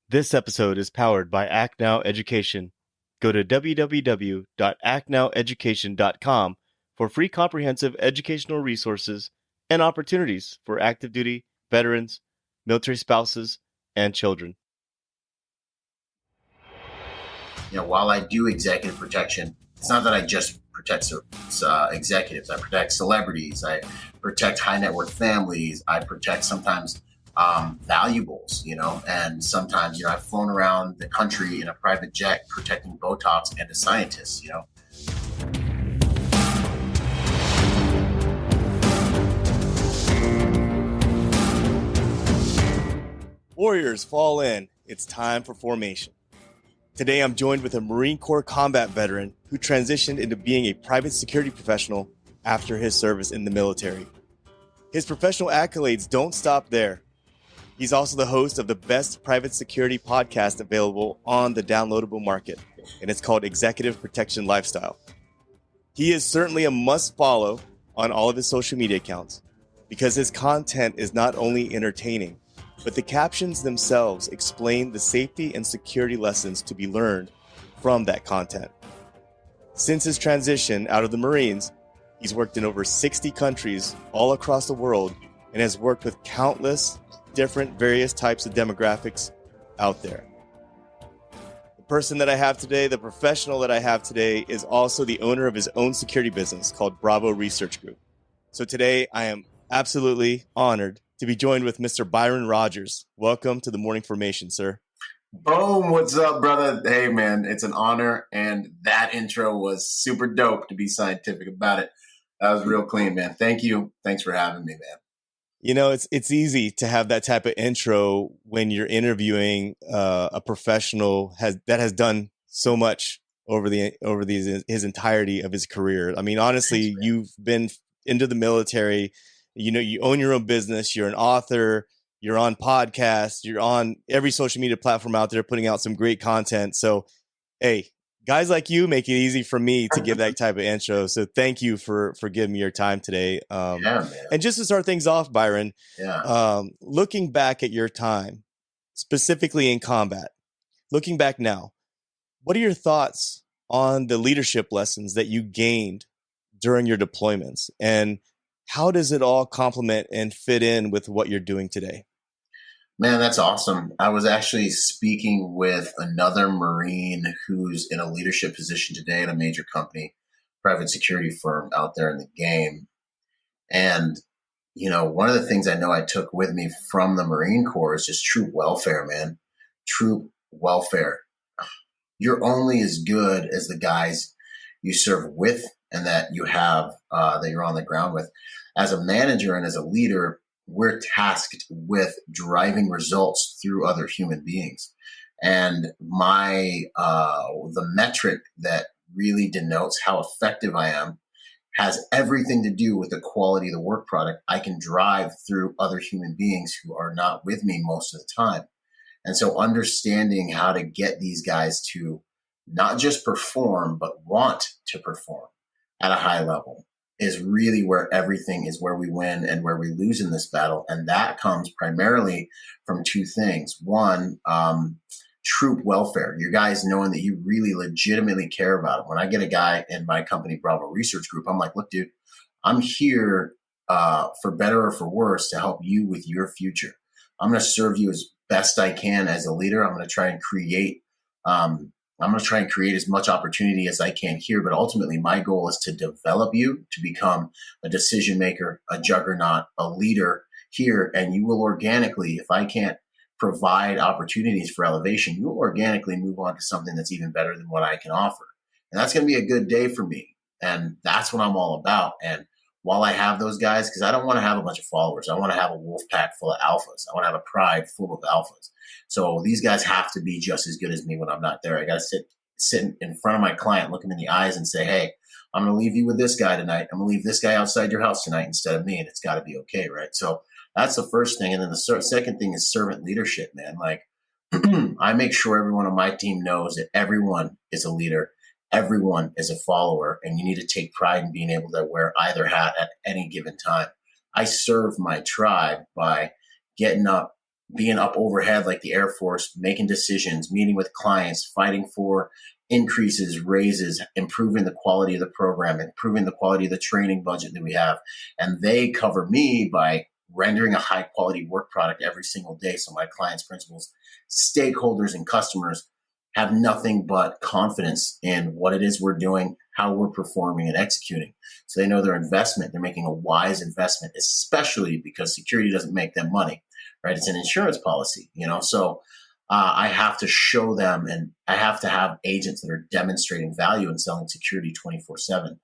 This episode is powered by Act Now Education. Go to www.actnoweducation.com for free comprehensive educational resources and opportunities for active duty, veterans, military spouses, and children. While I do executive protection, it's not that I just protect executives. I protect celebrities. I protect high net worth families. I protect sometimes valuables, and sometimes, I've flown around the country in a private jet protecting Botox and a scientist, Warriors, fall in. It's time for formation. Today, I'm joined with a Marine Corps combat veteran who transitioned into being a private security professional after his service in the military. His professional accolades don't stop there. He's also the host of the best private security podcast available on the downloadable market, and it's called Executive Protection Lifestyle. He is certainly a must follow on all of his social media accounts because his content is not only entertaining, but the captions themselves explain the safety and security lessons to be learned from that content. Since his transition out of the Marines, he's worked in over 60 countries all across the world and has worked with countless different various types of demographics out there. The person that I have today, the professional that I have today, is also the owner of his own security business called Bravo Research Group. So today I am absolutely honored to be joined with Mr. Byron Rodgers. Welcome to the Morning Formation, sir. Boom. What's up, brother? Hey, man, it's an honor. And that intro was super dope to be scientific about it. That was real clean, man. Thank you. Thanks for having me, man. It's easy to have that type of intro when you're interviewing a professional that has done so much over his entirety of his career. I mean, honestly, you've been into the military. You own your own business. You're an author. You're on podcasts. You're on every social media platform out there, putting out some great content. So, hey, guys like you make it easy for me to give that type of intro. So thank you for giving me your time today. Man. And just to start things off, Byron, looking back at your time, specifically in combat, looking back now, what are your thoughts on the leadership lessons that you gained during your deployments? And how does it all complement and fit in with what you're doing today? Man, that's awesome. I was actually speaking with another Marine who's in a leadership position today at a major company, private security firm out there in the game. And, one of the things I know I took with me from the Marine Corps is just troop welfare, man. Troop welfare. You're only as good as the guys you serve with and that you have, that you're on the ground with. As a manager and as a leader, we're tasked with driving results through other human beings. And the metric that really denotes how effective I am has everything to do with the quality of the work product I can drive through other human beings who are not with me most of the time. And so understanding how to get these guys to not just perform, but want to perform at a high level is really where we win and where we lose in this battle. And that comes primarily from two things. One, troop welfare. You guys knowing that you really legitimately care about it. When I get a guy in my company, Bravo Research Group, I'm like, look, dude, I'm here for better or for worse to help you with your future. I'm going to serve you as best I can as a leader. I'm going to try and create as much opportunity as I can here. But ultimately, my goal is to develop you to become a decision maker, a juggernaut, a leader here. And you will organically, if I can't provide opportunities for elevation, you will organically move on to something that's even better than what I can offer. And that's going to be a good day for me. And that's what I'm all about. And while I have those guys, because I don't want to have a bunch of followers, I want to have a wolf pack full of alphas. I want to have a pride full of alphas. So these guys have to be just as good as me when I'm not there. I got to sit in front of my client, look him in the eyes and say, hey, I'm going to leave you with this guy tonight. I'm going to leave this guy outside your house tonight instead of me. And it's got to be okay, right? So that's the first thing. And then the second thing is servant leadership, man. Like I make sure everyone on my team knows that everyone is a leader. Everyone is a follower, and you need to take pride in being able to wear either hat at any given time. I serve my tribe by getting up being up overhead like the Air Force, making decisions, meeting with clients, fighting for increases, raises, improving the quality of the program, improving the quality of the training budget that we have. And they cover me by rendering a high quality work product every single day. So my clients, principals, stakeholders, and customers have nothing but confidence in what it is we're doing, how we're performing and executing. So they know their investment, they're making a wise investment, especially because security doesn't make them money, right? It's an insurance policy, So I have to show them, and I have to have agents that are demonstrating value in selling security 24/7.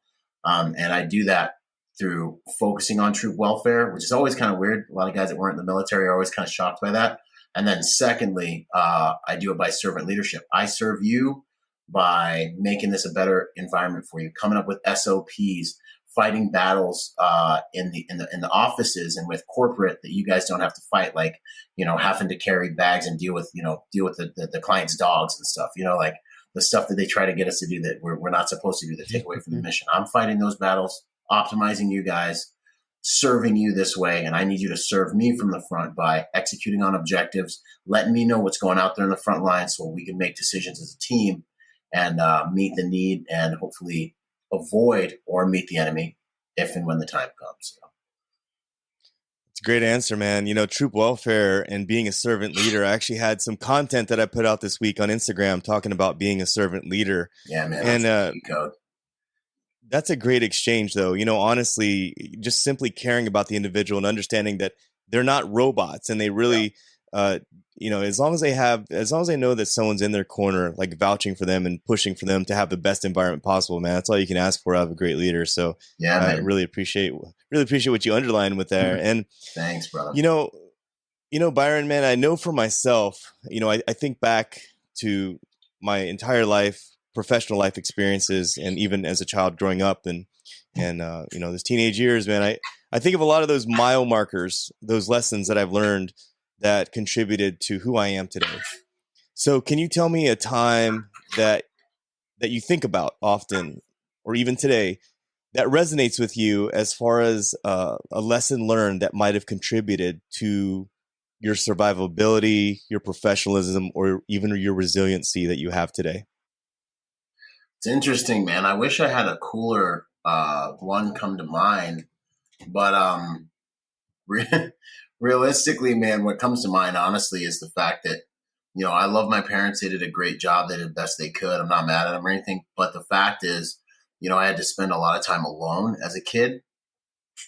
And I do that through focusing on troop welfare, which is always kind of weird. A lot of guys that weren't in the military are always kind of shocked by that. And then secondly, I do it by servant leadership. I serve you by making this a better environment for you, coming up with SOPs, fighting battles in the offices and with corporate that you guys don't have to fight, like having to carry bags and deal with the client's dogs and stuff. Like the stuff that they try to get us to do that we're not supposed to do, that take away from the mission. I'm fighting those battles, optimizing you guys, serving you this way, and I need you to serve me from the front by executing on objectives, letting me know what's going out there in the front line so we can make decisions as a team and meet the need and hopefully avoid or meet the enemy if and when the time comes. It's a great answer, man. Troop welfare and being a servant leader. I actually had some content that I put out this week on Instagram talking about being a servant leader. Yeah, man. And that's a great exchange, though. Honestly, just simply caring about the individual and understanding that they're not robots, and they really, as long as they know that someone's in their corner, like vouching for them and pushing for them to have the best environment possible, man, that's all you can ask for out of a great leader. So yeah, I really appreciate what you underlined with there. And thanks, brother. Byron, man, I know for myself, I think back to my entire life, professional life experiences, and even as a child growing up and those teenage years, man, I think of a lot of those mile markers, those lessons that I've learned that contributed to who I am today. So can you tell me a time that you think about often, or even today, that resonates with you as far as a lesson learned that might have contributed to your survivability, your professionalism, or even your resiliency that you have today? It's interesting, man. I wish I had a cooler one come to mind, but realistically, man, what comes to mind, honestly, is the fact that, I love my parents. They did a great job. They did the best they could. I'm not mad at them or anything. But the fact is, I had to spend a lot of time alone as a kid.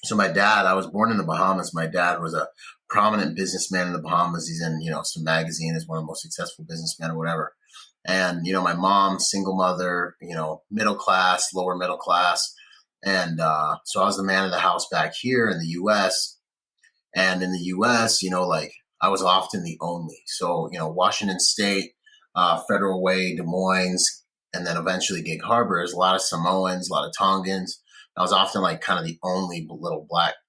So my dad, I was born in the Bahamas. My dad was a prominent businessman in the Bahamas. He's in, some magazine as one of the most successful businessmen or whatever. And, my mom, single mother, middle class, lower middle class. And so I was the man of the house back here in the U.S. And in the U.S., I was often the only. So, Washington State, Federal Way, Des Moines, and then eventually Gig Harbor, there's a lot of Samoans, a lot of Tongans. I was often like kind of the only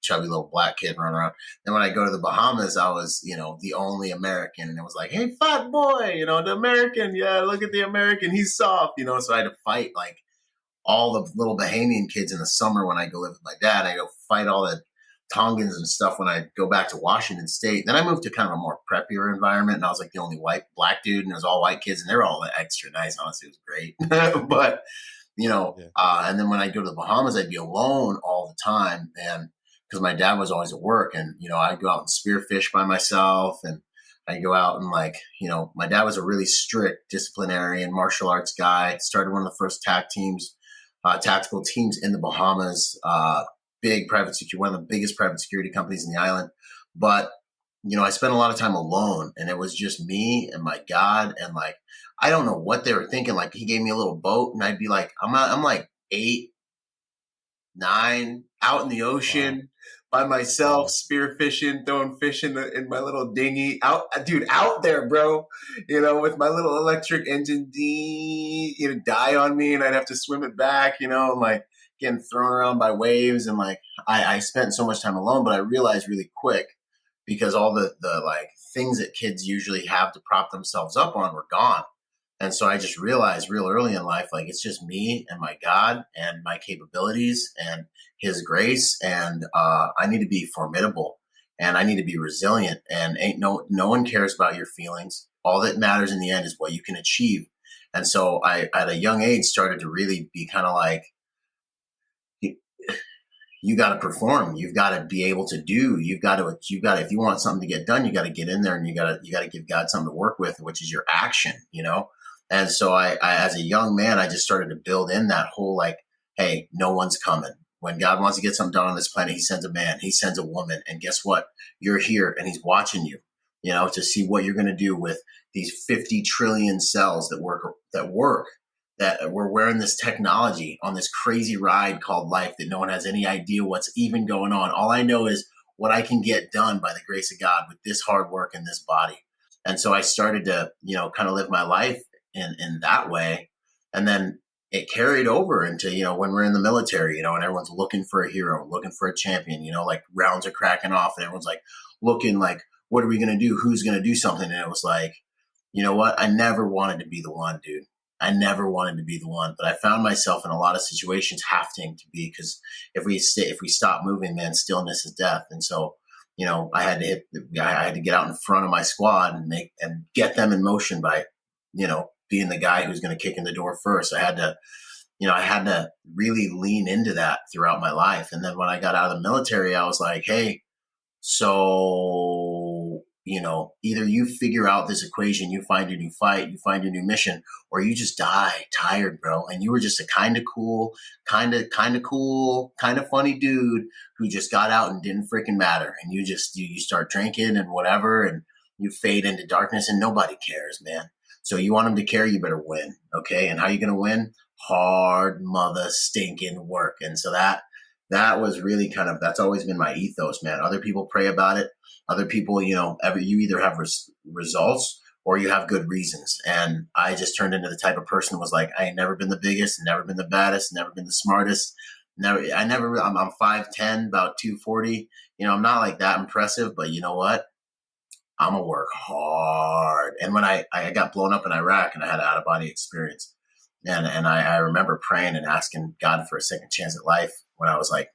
chubby little black kid running around. Then when I go to the Bahamas, I was, the only American. And it was like, hey, fat boy, the American. Yeah, look at the American. He's soft, So I had to fight like all the little Bahamian kids in the summer when I go live with my dad. I go fight all the Tongans and stuff when I go back to Washington State. Then I moved to kind of a more preppier environment, and I was like the only black dude, and it was all white kids, and they were all extra nice. Honestly, it was great. But and then when I go to the Bahamas, I'd be alone all the time, and because my dad was always at work, and I'd go out and spearfish by myself, and I'd go out and my dad was a really strict disciplinarian martial arts guy. Started one of the first tactical teams in the Bahamas. Big private security, one of the biggest private security companies in the island. But, I spent a lot of time alone, and it was just me and my God. And I don't know what they were thinking. Like, he gave me a little boat, and I'd be like, I'm like 8, 9 out in the ocean by myself, spearfishing, throwing fish in my little dinghy out there, bro, with my little electric engine, die on me, and I'd have to swim it back, and getting thrown around by waves. And I spent so much time alone, but I realized really quick, because all the things that kids usually have to prop themselves up on were gone. And so I just realized real early in life, it's just me and my God and my capabilities and his grace. And I need to be formidable. and I need to be resilient. And ain't no one cares about your feelings. All that matters in the end is what you can achieve. And so I, at a young age, started to really be kind of like, you got to perform. You've got to be able to do. If you want something to get done, you got to get in there, and you got to give God something to work with, which is your action, you know? And so I, as a young man, I just started to build in that whole, like, hey, no one's coming. When God wants to get something done on this planet, he sends a man, he sends a woman. And guess what? You're here and he's watching you, you know, to see what you're going to do with these 50 trillion cells that work, that we're wearing this technology on this crazy ride called life that no one has any idea what's even going on. All I know is what I can get done by the grace of God with this hard work in this body. And so I started to, you know, kind of live my life in that way. And then it carried over into, you know, when we're in the military, you know, and everyone's looking for a hero, looking for a champion, you know, like rounds are cracking off and everyone's like looking like, what are we going to do? Who's going to do something? And it was like, you know what? I never wanted to be the one, dude. I never wanted to be the one, but I found myself in a lot of situations having to be, because if we stop moving, man, stillness is death. And so, you know, I had to get out in front of my squad and get them in motion by, you know, being the guy who's going to kick in the door first. I had to really lean into that throughout my life. And then when I got out of the military, I was like, hey, so, you know, either you figure out this equation, you find a new fight, you find a new mission, or you just die tired, bro. And you were just a kind of cool, kind of funny dude who just got out and didn't freaking matter. And you start drinking and whatever, and you fade into darkness and nobody cares, man. So you want them to care, you better win. Okay. And how are you going to win? Hard mother stinking work. And so that was really that's always been my ethos, man. Other people pray about it. Other people, you know, you either have results or you have good reasons. And I just turned into the type of person who was like, I ain't never been the biggest, never been the baddest, never been the smartest. I'm 5'10", about 240. You know, I'm not like that impressive, but you know what? I'm gonna work hard. And when I got blown up in Iraq and I had an out of body experience, and I remember praying and asking God for a second chance at life when I was like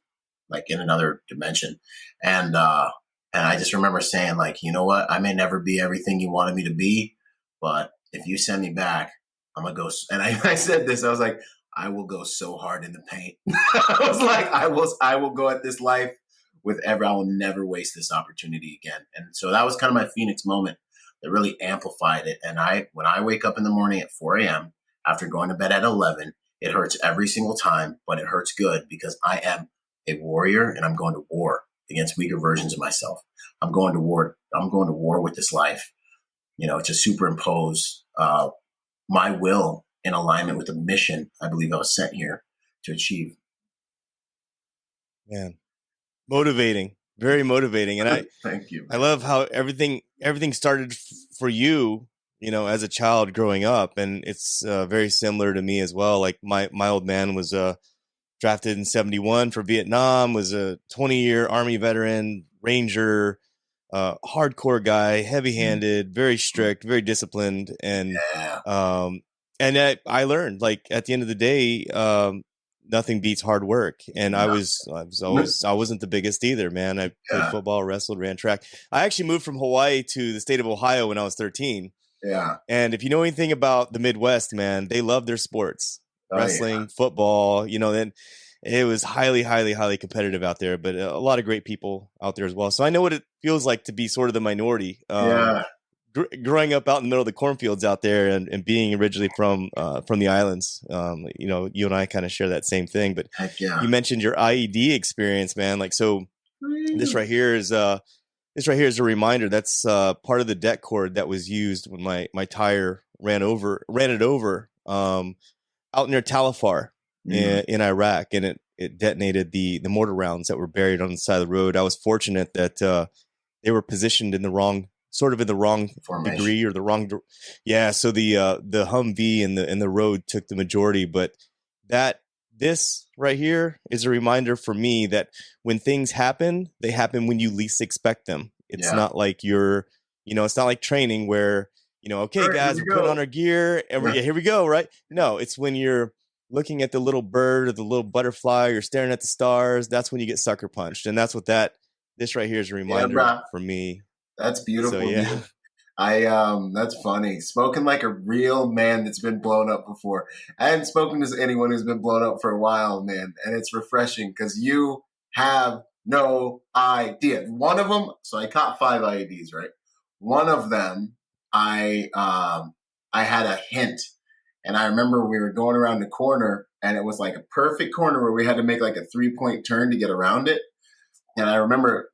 in another dimension. And I just remember saying, like, you know what? I may never be everything you wanted me to be, but if you send me back, I'm gonna go. And I said this, I was like, I will go so hard in the paint. I was like, I will go at this life I will never waste this opportunity again. And so that was kind of my Phoenix moment that really amplified it. And when I wake up in the morning at 4 a.m. after going to bed at 11, it hurts every single time, but it hurts good because I am a warrior and I'm going to war against weaker versions of myself. I'm going to war with this life, you know, to superimpose my will in alignment with the mission I believe I was sent here to achieve. Man. Motivating, very motivating. And Thank you. I love how everything started for you, you know, as a child growing up. And it's very similar to me as well. Like my old man was drafted in 1971 for Vietnam, was a 20-year Army veteran, Ranger, hardcore guy, heavy-handed, very strict, very disciplined. And I learned, like, at the end of the day, nothing beats hard work. And I wasn't the biggest either, man. I played football, wrestled, ran track. I actually moved from Hawaii to the state of Ohio when I was 13. Yeah. And if you know anything about the Midwest, man, they love their sports, wrestling, football, you know, then it was highly, highly, highly competitive out there, but a lot of great people out there as well. So I know what it feels like to be sort of the minority. Growing up out in the middle of the cornfields out there and being originally from the islands, you know, you and I kind of share that same thing. But you mentioned your IED experience, man. Like, so this right here is a reminder. That's part of the det cord that was used when my tire ran it over out near Tal Afar in Iraq, and it detonated the mortar rounds that were buried on the side of the road. I was fortunate that they were positioned in the wrong formation. Degree or the wrong. So the Humvee and the road took the majority, but this right here is a reminder for me that when things happen, they happen when you least expect them. It's not like it's not like training where, you know, okay, guys, we're putting on our gear and here we go. Right. No, it's when you're looking at the little bird or the little butterfly or staring at the stars. That's when you get sucker punched. And that's what that this right here is a Yeah, reminder bro. for me. That's So beautiful, yeah. dude. That's funny. Spoken like a real man that's been blown up before. I hadn't spoken to anyone who's been blown up for a while, man, and it's refreshing because you have no idea. One of them, so I caught 5 IEDs, right? One of them, I had a hint, and I remember we were going around the corner, and it was like a perfect corner where we had to make like a 3-point turn to get around it. And I remember,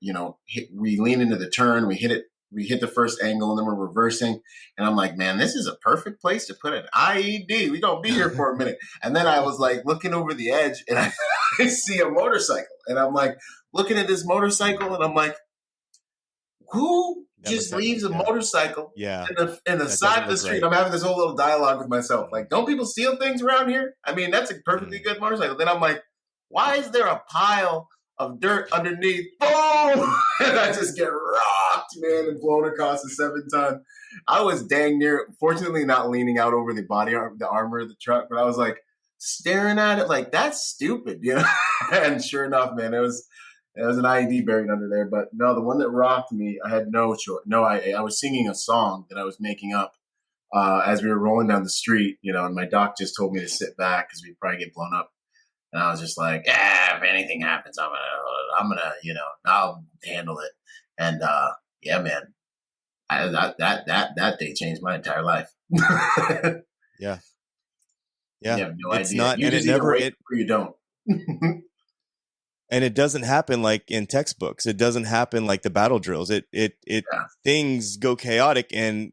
we leaned into the turn, we hit the first angle, and then we're reversing. And I'm like, man, this is a perfect place to put an IED. We're going to be here for a minute. And then I was like looking over the edge, and I see a motorcycle. And I'm like looking at this motorcycle, and I'm like, who just leaves a motorcycle in the side of the street? Right. I'm having this whole little dialogue with myself. Like, don't people steal things around here? I mean, that's a perfectly good motorcycle. Then I'm like, why is there a pile of dirt underneath? Boom! And I just get rocked, man, and blown across the 7-ton. I was dang near, fortunately not leaning out over the armor of the truck, but I was like staring at it like, that's stupid, And sure enough, man, it was an IED buried under there. But no, the one that rocked me, I had no choice. No, I was singing a song that I was making up as we were rolling down the street, and my doc just told me to sit back because we'd probably get blown up. And I was just like, if anything happens, I'm gonna, I'll handle it. And yeah, man, that day changed my entire life. Yeah. You have no it's idea. Not, you and just it never, or you don't. And it doesn't happen like in textbooks. It doesn't happen like the battle drills. Things go chaotic, and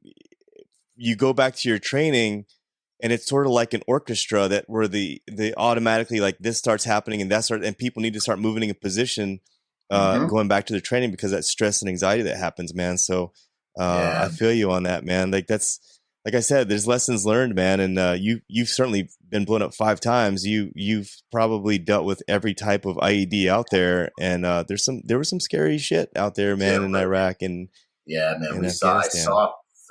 you go back to your training, and it's sort of like an orchestra that where the automatically like this starts happening and and people need to start moving in position, going back to their training because that stress and anxiety that happens, man. So I feel you on that, man. Like that's, like I said, there's lessons learned, man. And you've certainly been blown up 5 times. You've probably dealt with every type of IED out there. And there was some scary shit out there, man, in Iraq and man.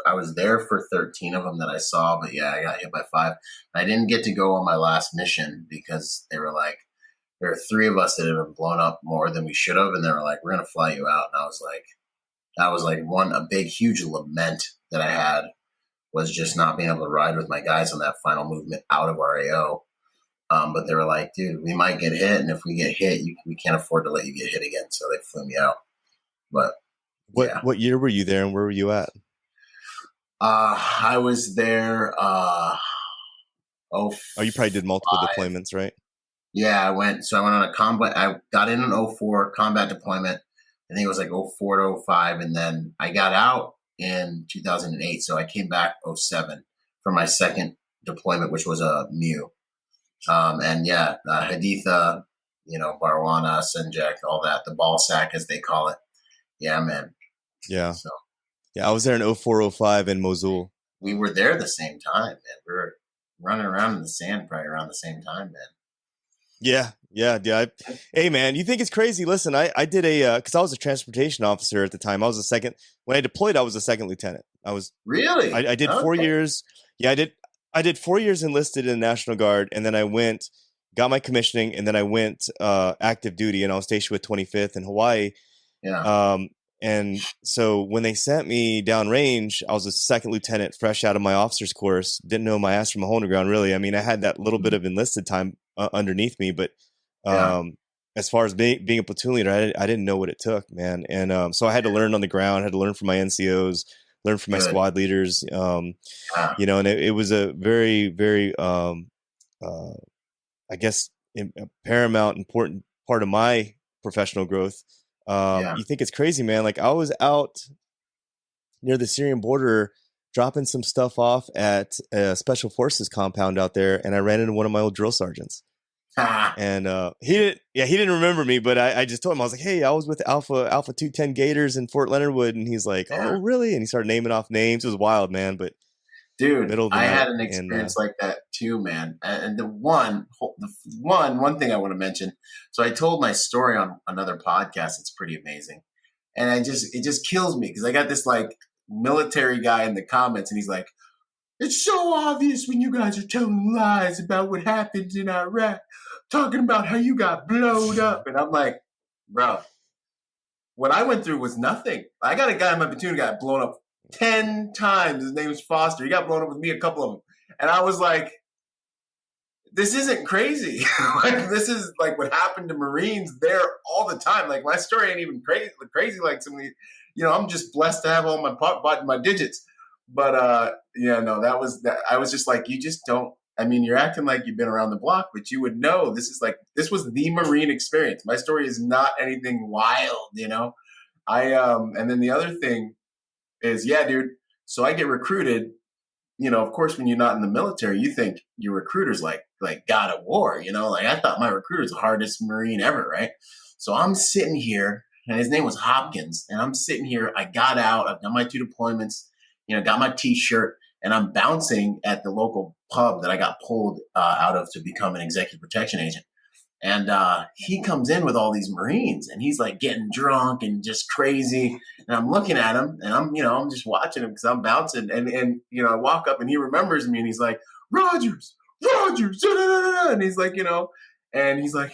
I was there for 13 of them that I saw, but I got hit by 5. I didn't get to go on my last mission because they were like, there are 3 of us that have been blown up more than we should have, and they were like, we're gonna fly you out. And I was like, that was like a big, huge lament that I had was just not being able to ride with my guys on that final movement out of our AO. But they were like, dude, we might get hit, and if we get hit, we can't afford to let you get hit again. So they flew me out. But what year were you there, and where were you at? I was there. You probably did multiple deployments, right? Yeah, I went on a combat. I got in an 04 combat deployment. I think it was like 04 to 05, and then I got out in 2008. So I came back 07 for my second deployment, which was a MU. Haditha, Barwana, Senjek, all that, the ball sack as they call it. Yeah, man. Yeah. So. Yeah, I was there in 04, 05 in Mosul. We were there the same time, man. We were running around in the sand probably around the same time, man. Yeah. Hey, man, you think it's crazy? Listen, I did because I was a transportation officer at the time. When I deployed, I was a second lieutenant. Really? I did 4 years. Yeah, I did 4 years enlisted in the National Guard, and then I got my commissioning, and then I went active duty, and I was stationed with 25th in Hawaii. Yeah. And so when they sent me downrange, I was a second lieutenant, fresh out of my officer's course. Didn't know my ass from a hole in the ground, really. I mean, I had that little bit of enlisted time underneath me, but as far as being a platoon leader, I didn't know what it took, man. And so I had to learn on the ground. I had to learn from my NCOs, learn from my squad leaders. And it was a very, very, I guess, a paramount important part of my professional growth. You think it's crazy, man. Like I was out near the Syrian border dropping some stuff off at a special forces compound out there, and I ran into one of my old drill sergeants. And he didn't remember me, but I just told him, I was like, hey, I was with Alpha 210 Gators in Fort Leonard Wood. And he's like, oh, really? And he started naming off names. It was wild, man. But dude, I had an experience like that too, man. And the one thing I want to mention. So I told my story on another podcast. It's pretty amazing. And it just kills me because I got this like military guy in the comments, and he's like, it's so obvious when you guys are telling lies about what happened in Iraq, talking about how you got blown up. And I'm like, bro, what I went through was nothing. I got a guy in my platoon who got blown up 10 times. His name is Foster. He got blown up with me, a couple of them. And I was like, this isn't crazy. Like, this is like what happened to Marines there all the time. Like, my story ain't even crazy like some of these. I'm just blessed to have all my digits. But no, that was that. I was just like, you just don't. I mean, you're acting like you've been around the block, but you would know this was the Marine experience. My story is not anything wild, and then the other thing is, yeah, dude. So I get recruited. Of course, when you're not in the military, you think your recruiter's like God of War, like I thought my recruiter's the hardest Marine ever, right? So I'm sitting here, and his name was Hopkins, and I'm sitting here. I got out. I've done my 2 deployments, got my T-shirt, and I'm bouncing at the local pub that I got pulled out of to become an executive protection agent. And he comes in with all these Marines, and he's like getting drunk and just crazy. And I'm looking at him, and I'm just watching him because I'm bouncing. And I walk up, and he remembers me, and he's like, Rodgers, and he's like, and he's like,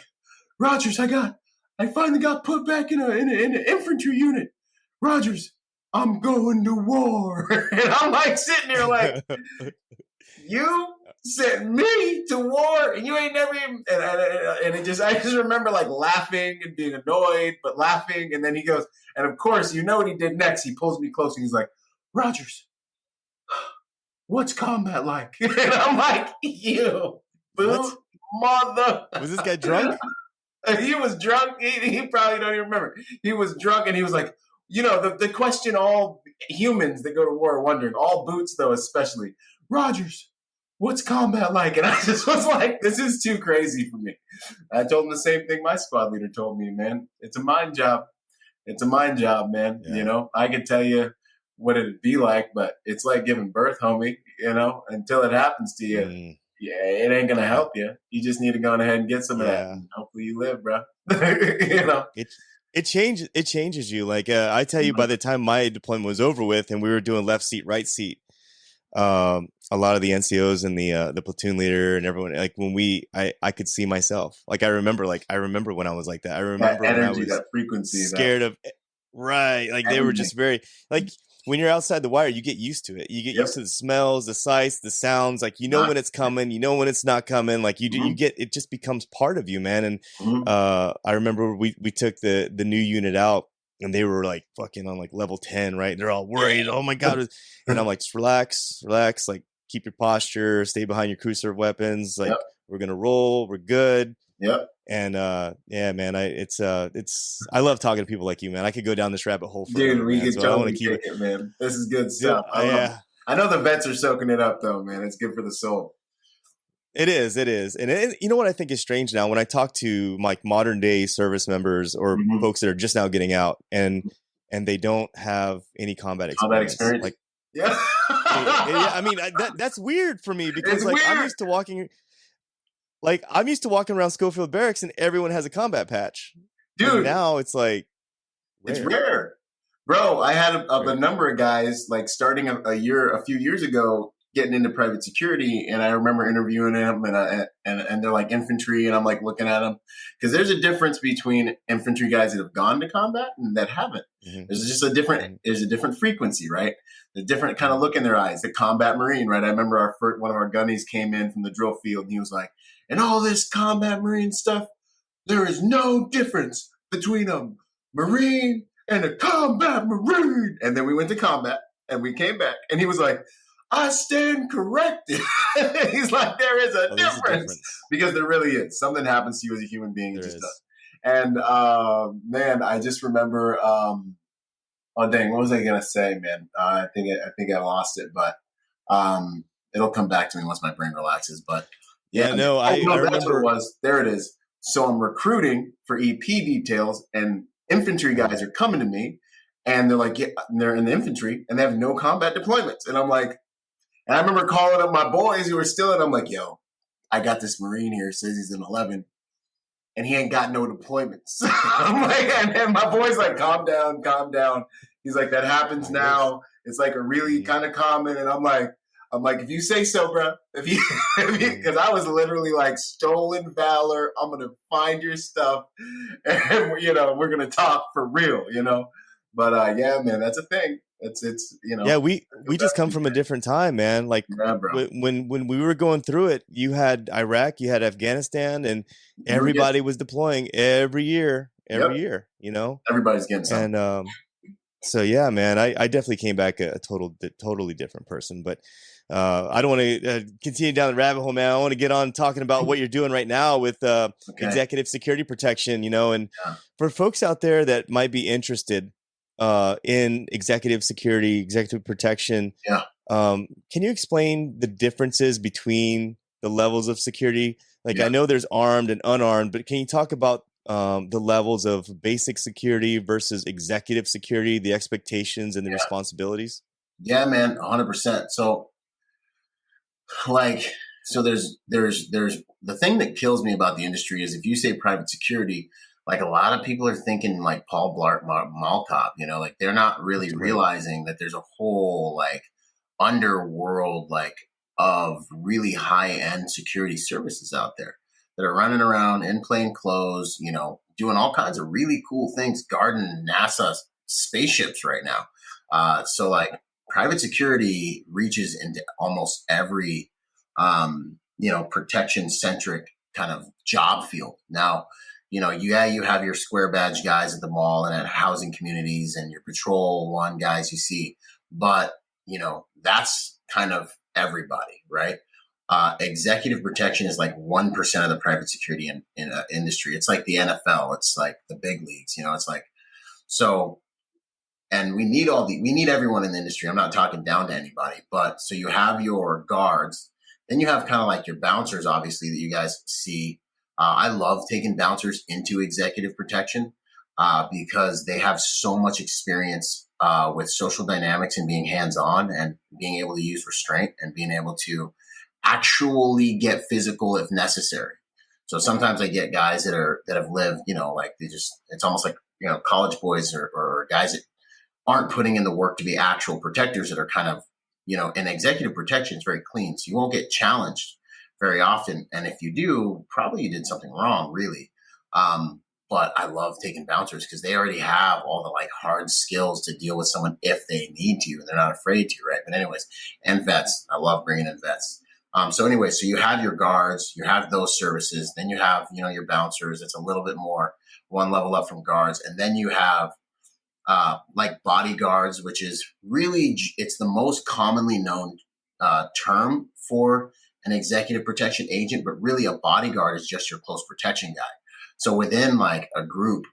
Rodgers, I finally got put back in an infantry unit. Rodgers, I'm going to war. And I'm like sitting there like, you sent me to war, and you ain't never even. And I just remember like laughing and being annoyed, but laughing. And then he goes, and of course, what he did next? He pulls me close, and he's like, Rodgers, what's combat like? And I'm like, you boot mother. Was this guy drunk? He was drunk. He probably don't even remember. He was drunk, and he was like, the question all humans that go to war are wondering, all boots though especially, Rodgers, what's combat like? And I just was like, this is too crazy for me. I told him the same thing my squad leader told me, man. It's a mind job. It's a mind job, man. Yeah. I could tell you what it'd be like, but it's like giving birth, homie, until it happens to you. Yeah, it ain't going to help you. You just need to go ahead and get some of that. And hopefully you live, bro. It changes you. Like I tell you, by the time my deployment was over with and we were doing left seat, right seat, a lot of the NCOs and the platoon leader and everyone, like when I could see myself. Like I remember when I was like that. I remember that energy, when I was that frequency, scared of, right. Like they were just very like, when you're outside the wire, you get used to it. You get used to the smells, the sights, the sounds. Like when it's coming, when it's not coming. Like you get it. Just becomes part of you, man. And I remember we took the new unit out, and they were like fucking on like level 10, right? They're all worried. Oh my god! And I'm like, just relax. Like keep your posture. Stay behind your crew serve weapons. Like we're gonna roll. We're good. Yep. And yeah, man, I love talking to people like you, man. I could go down this rabbit hole forever, dude. We could totally keep it, man. This is good stuff. I know the vets are soaking it up, though, man. It's good for the soul. It is, and you know what I think is strange now when I talk to like modern day service members or folks that are just now getting out, and they don't have any combat experience. Like, yeah, I mean that's weird for me because like I'm used to walking. Like, I'm used to walking around Schofield Barracks and everyone has a combat patch. Dude. And now it's like, rare. It's rare. Bro, I had a number of guys, like, starting a few years ago, getting into private security, and I remember interviewing them, and they're like infantry, and I'm like looking at them. Because there's a difference between infantry guys that have gone to combat and that haven't. Mm-hmm. There's just a different frequency, right? The different kind of look in their eyes. The combat Marine, right? I remember one of our gunnies came in from the drill field, and he was like, and all this combat Marine stuff, there is no difference between a Marine and a combat Marine. And then we went to combat, and we came back, and he was like, I stand corrected. He's like, there is a difference. Because there really is. Something happens to you as a human being. It just does. And, man, I just remember, oh, dang, what was I going to say, man? I think I lost it, but it'll come back to me once my brain relaxes. But, yeah, no, I remember. That's what it was. There it is. So I'm recruiting for EP details, and infantry guys are coming to me, and they're like, yeah, they're in the infantry, and they have no combat deployments. And I'm like, and I remember calling up my boys who were still in. I'm like, yo, I got this Marine here, says he's in 11, and he ain't got no deployments. I'm like, and my boy's like, calm down. He's like, that happens now. It's like a really kind of common. And I'm like, I'm like, if you say so, bro, because I was literally like, stolen valor. I'm going to find your stuff and, we're going to talk for real, But yeah, man, that's a thing. Yeah, we just come from a different time, man. Like Yeah, bro. when we were going through it, you had Iraq, you had Afghanistan, and You were getting, everybody was deploying every year, yep, everybody's getting something. And so yeah, man, I definitely came back a totally different person. But I don't want to continue down the rabbit hole, man. I want to get on talking about what you're doing right now with Okay. executive security protection. And Yeah. for folks out there that might be interested in executive security, executive protection, Yeah. can you explain the differences between the levels of security? Like Yeah. I know there's armed and unarmed, but can you talk about the levels of basic security versus executive security, the expectations and the responsibilities? Yeah, man, 100%. So like, so there's the thing that kills me about the industry is if you say private security, like a lot of people are thinking like Paul Blart Mall Cop, like they're not really Right. realizing that there's a whole like underworld like of really high end security services out there that are running around in plain clothes, doing all kinds of really cool things, guarding NASA spaceships right now. So like private security reaches into almost every protection centric kind of job field. Now, you have your square badge guys at the mall and at housing communities and your patrol one guys you see, but that's kind of everybody, right? Executive protection is like 1% of the private security in industry. It's like the NFL. It's like the big leagues, it's like, so, and we need everyone in the industry. I'm not talking down to anybody, but so you have your guards, then you have kind of like your bouncers, obviously, that you guys see. I love taking bouncers into executive protection because they have so much experience with social dynamics and being hands-on and being able to use restraint and being able to actually get physical if necessary. So sometimes I get guys that have lived, like it's almost like, college boys or guys that aren't putting in the work to be actual protectors that are kind of, in executive protection is very clean. So you won't get challenged very often. And if you do, probably you did something wrong, really. But I love taking bouncers because they already have all the like hard skills to deal with someone if they need to, and they're not afraid to, right? But anyways, and vets, I love bringing in vets. So anyway, so you have your guards, you have those services, then you have, your bouncers. It's a little bit more one level up from guards. And then you have like bodyguards, which is really, it's the most commonly known term for an executive protection agent, but really a bodyguard is just your close protection guy. So within like a group,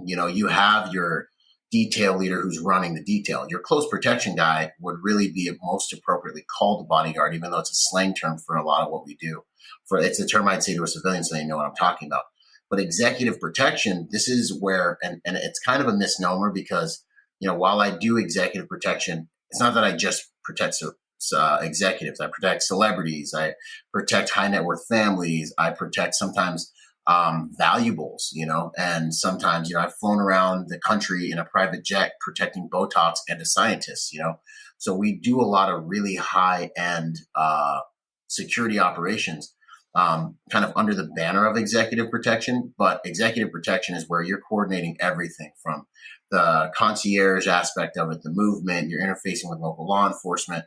you have your detail leader who's running the detail. Your close protection guy would really be most appropriately called a bodyguard, even though it's a slang term for a lot of what we do. It's a term I'd say to a civilian so they know what I'm talking about. But executive protection, this is where, and it's kind of a misnomer because, while I do executive protection, it's not that I just protect executives. I protect celebrities. I protect high net worth families. I protect sometimes valuables, and sometimes, I've flown around the country in a private jet protecting Botox and a scientist, So we do a lot of really high end security operations. Kind of under the banner of executive protection, but executive protection is where you're coordinating everything from the concierge aspect of it, the movement, you're interfacing with local law enforcement,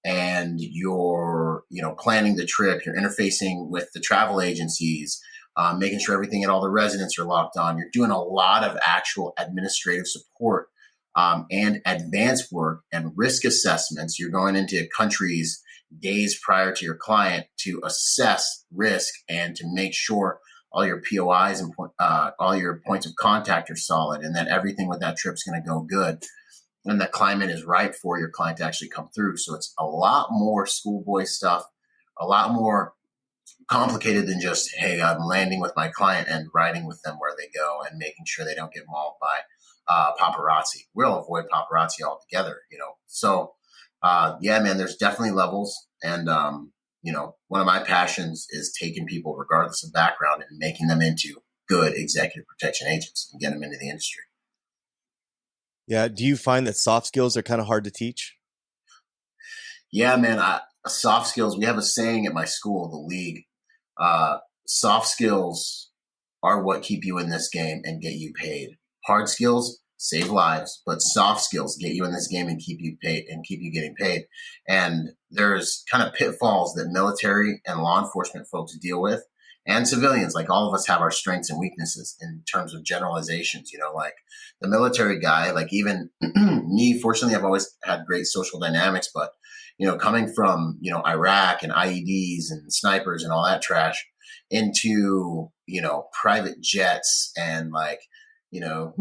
and you're, planning the trip, you're interfacing with the travel agencies, making sure everything and all the residents are locked on. You're doing a lot of actual administrative support and advanced work and risk assessments. You're going into countries days prior to your client to assess risk and to make sure all your POIs and all your points of contact are solid and that everything with that trip is going to go good and the climate is right for your client to actually come through. So it's a lot more schoolboy stuff, a lot more complicated than just, hey, I'm landing with my client and riding with them where they go and making sure they don't get mauled by paparazzi. We'll avoid paparazzi altogether, So yeah, man, there's definitely levels. And, one of my passions is taking people regardless of background and making them into good executive protection agents and get them into the industry. Yeah. Do you find that soft skills are kind of hard to teach? Yeah, man. Soft skills. We have a saying at my school, the league. Soft skills are what keep you in this game and get you paid. Hard skills save lives, but soft skills get you in this game and keep you paid and keep you getting paid. And there's kind of pitfalls that military and law enforcement folks deal with, and civilians. Like all of us have our strengths and weaknesses in terms of generalizations. Like the military guy, like even me. Fortunately, I've always had great social dynamics, but coming from Iraq and IEDs and snipers and all that trash into private jets and like the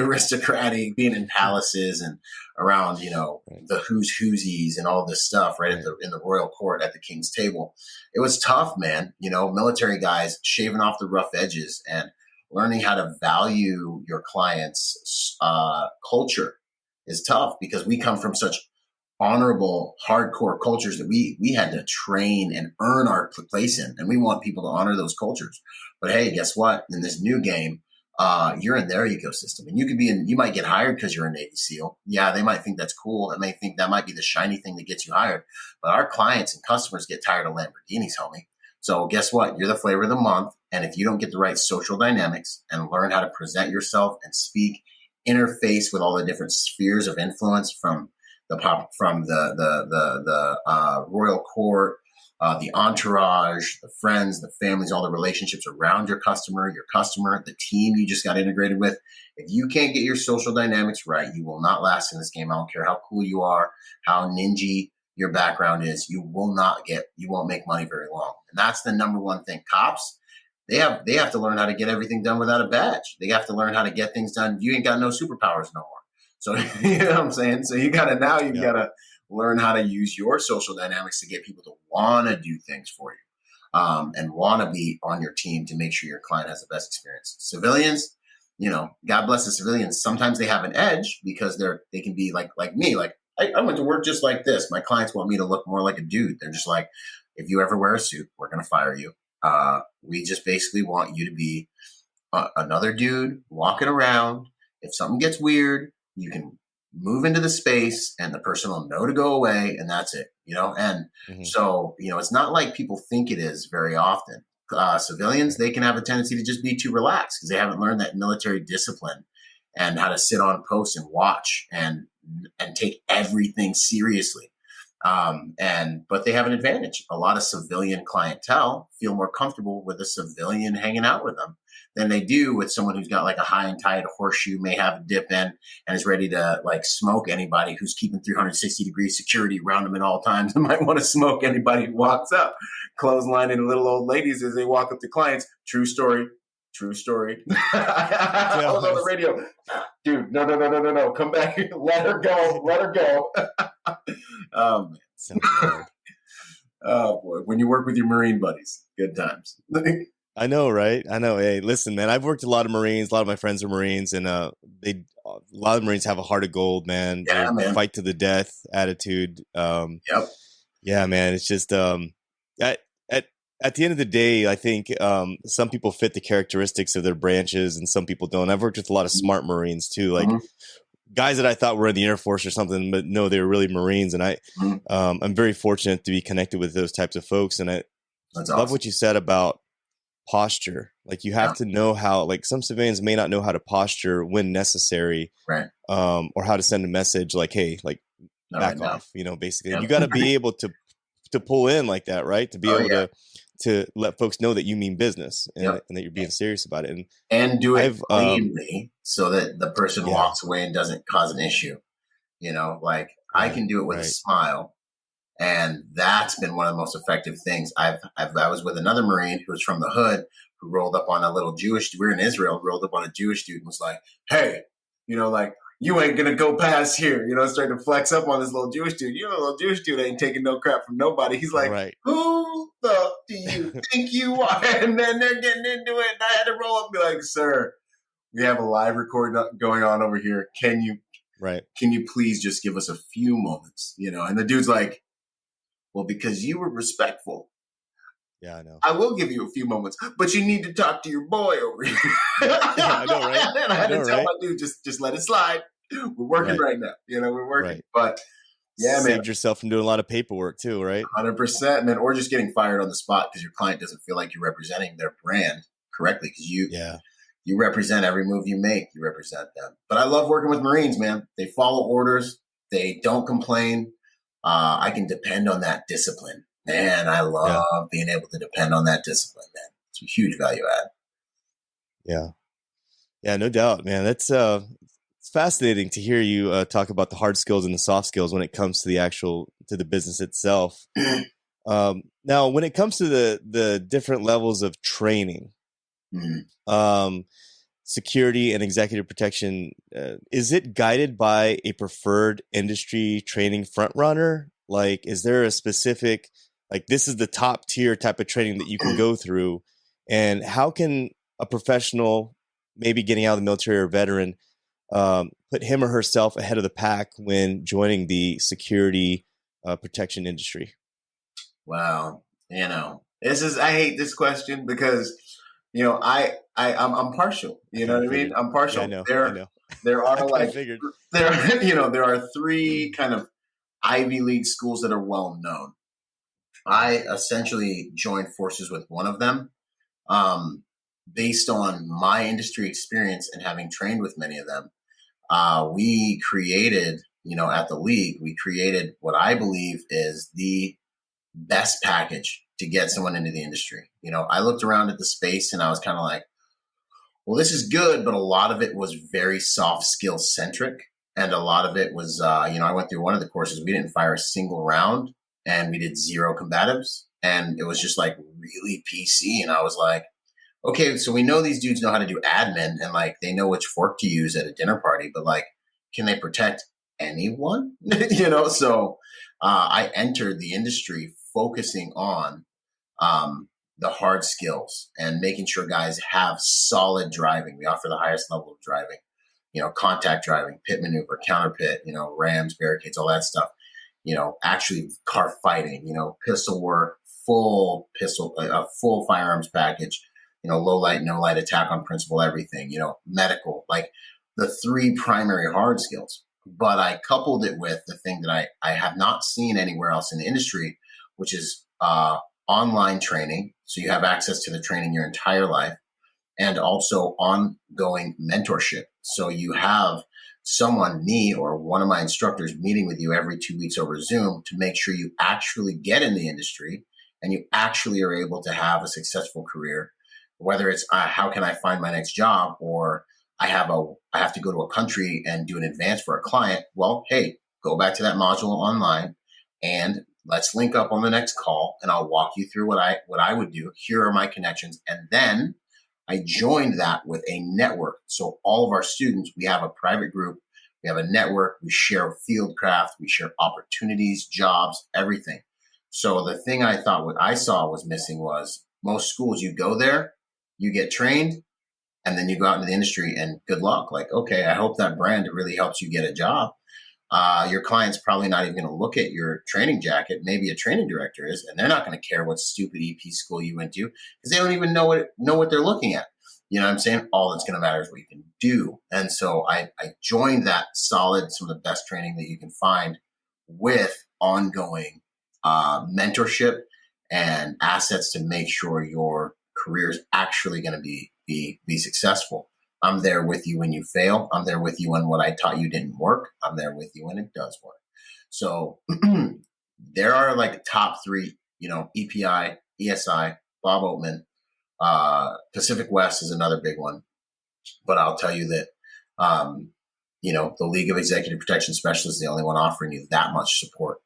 aristocratic being in palaces and around the who's whoosies and all this stuff right in the royal court at the king's table. It was tough, man. Military guys shaving off the rough edges and learning how to value your clients' culture is tough, because we come from such honorable, hardcore cultures that we had to train and earn our place in, and we want people to honor those cultures. But hey, guess what? In this new game, you're in their ecosystem, and you might get hired because you're a Navy SEAL. Yeah, they might think that's cool. They may think that might be the shiny thing that gets you hired. But our clients and customers get tired of Lamborghinis, homie. So guess what? You're the flavor of the month, and if you don't get the right social dynamics and learn how to present yourself and speak, interface with all the different spheres of influence from the royal court, the entourage, the friends, the families, all the relationships around your customer, the team you just got integrated with. If you can't get your social dynamics right, you will not last in this game. I don't care how cool you are, how ninja your background is. You won't make money very long. And that's the number one thing. Cops, they have to learn how to get everything done without a badge. They have to learn how to get things done. You ain't got no superpowers no more. So you know what I'm saying? So you gotta learn how to use your social dynamics to get people to want to do things for you, and want to be on your team to make sure your client has the best experience. Civilians, God bless the civilians. Sometimes they have an edge because they can be like me. Like I went to work just like this. My clients want me to look more like a dude. They're just like, if you ever wear a suit, we're going to fire you. We just basically want you to be another dude walking around. If something gets weird, you can move into the space and the person will know to go away, and that's it, And so, it's not like people think it is very often. Civilians, they can have a tendency to just be too relaxed because they haven't learned that military discipline and how to sit on post and watch and take everything seriously. But they have an advantage. A lot of civilian clientele feel more comfortable with a civilian hanging out with them than they do with someone who's got like a high and tight horseshoe, may have a dip in, and is ready to like smoke anybody who's keeping 360-degree security around them at all times, and might want to smoke anybody who walks up, clotheslining little old ladies as they walk up to clients. True story. I was on the radio. Dude, no. Come back. Let her go. Oh, man. Oh, boy. When you work with your Marine buddies, good times. I know, right? I know. Hey, listen, man, I've worked with a lot of Marines. A lot of my friends are Marines, and a lot of Marines have a heart of gold, man. Yeah, man. Fight to the death attitude. Yep. Yeah, man. It's just at the end of the day, I think some people fit the characteristics of their branches, and some people don't. I've worked with a lot of smart Marines too, like guys that I thought were in the Air Force or something, but no, they were really Marines. And I'm very fortunate to be connected with those types of folks. And I love what you said about posture. Like you have to know how, like some civilians may not know how to posture when necessary, right? Or how to send a message like, hey, like back off, basically. You got to be able to pull in like that, right? To be able to let folks know that you mean business and that you're being serious about it. And do it cleanly so that the person walks away and doesn't cause an issue. I can do it with a smile. And that's been one of the most effective things. I was with another Marine who was from the hood, who rolled up on a little Jewish, we were in Israel, rolled up on a Jewish dude and was like, hey, you ain't going to go past here, starting to flex up on this little Jewish dude. Little Jewish dude ain't taking no crap from nobody. He's like, who the do you think you are? And then they're getting into it. And I had to roll up and be like, sir, we have a live recording going on over here. Can you please just give us a few moments? And the dude's like, well, because you were respectful. Yeah, I know. I will give you a few moments, but you need to talk to your boy over here. I know, right? And I had to tell my dude, just let it slide. We're working right now. We're working. Right. Yeah, man. saved yourself from doing a lot of paperwork too, right? 100%, man. Or just getting fired on the spot because your client doesn't feel like you're representing their brand correctly, because Yeah. you represent every move you make. You represent them. But I love working with Marines, man. They follow orders. They don't complain. I can depend on that discipline. Man, I Yeah. love being able to depend on that discipline, man. It's a huge value add. Yeah. Yeah, no doubt, man. That's it's fascinating to hear you talk about the hard skills and the soft skills when it comes to the business itself. Now, when it comes to the different levels of training, security and executive protection, is it guided by a preferred industry training front runner? Like, is there a specific, like, this is the top tier type of training that you can go through? And how can a professional, maybe getting out of the military or veteran, put him or herself ahead of the pack when joining the security protection industry? Wow. I hate this question because, I'm partial. You know what I mean? I'm partial. Yeah, I know. There I are kind of figured. there are three kind of Ivy League schools that are well known. I essentially joined forces with one of them, based on my industry experience and having trained with many of them. We created, at the league, we created what I believe is the best package to get someone into the industry. I looked around at the space and I was kind of like, well, this is good, but a lot of it was very soft skill centric. And a lot of it was, I went through one of the courses, we didn't fire a single round and we did 0 combatives. And it was just like really PC. And I was like, okay, so we know these dudes know how to do admin and like they know which fork to use at a dinner party, but like, can they protect anyone? So I entered the industry focusing on the hard skills and making sure guys have solid driving. We offer the highest level of driving, contact driving, pit maneuver, counter pit, rams, barricades, all that stuff, actually car fighting, pistol work, full firearms package, low light, no light, attack on principle, everything, medical, like the 3 primary hard skills. But I coupled it with the thing that I have not seen anywhere else in the industry, which is online training. So you have access to the training your entire life, and also ongoing mentorship. So you have someone, me or one of my instructors, meeting with you every 2 weeks over Zoom to make sure you actually get in the industry and you actually are able to have a successful career, whether it's how can I find my next job, or I have to go to a country and do an advance for a client. Well, hey, go back to that module online and let's link up on the next call and I'll walk you through what I would do. Here are my connections. And then I joined that with a network. So all of our students, we have a private group, we have a network, we share field craft, we share opportunities, jobs, everything. So the thing what I saw was missing was most schools, you go there, you get trained, and then you go out into the industry and good luck. Like, okay, I hope that brand really helps you get a job. Your client's probably not even going to look at your training jacket. Maybe a training director is, and they're not going to care what stupid EP school you went to because they don't even know what they're looking at. You know what I'm saying? All that's going to matter is what you can do. And so I joined that solid, some of the best training that you can find with ongoing mentorship and assets to make sure your career is actually going to be successful. I'm there with you when you fail. I'm there with you when what I taught you didn't work. I'm there with you when it does work. So there are like top 3, EPI, ESI, Bob Oatman, Pacific West is another big one. But I'll tell you that, the League of Executive Protection Specialists is the only one offering you that much support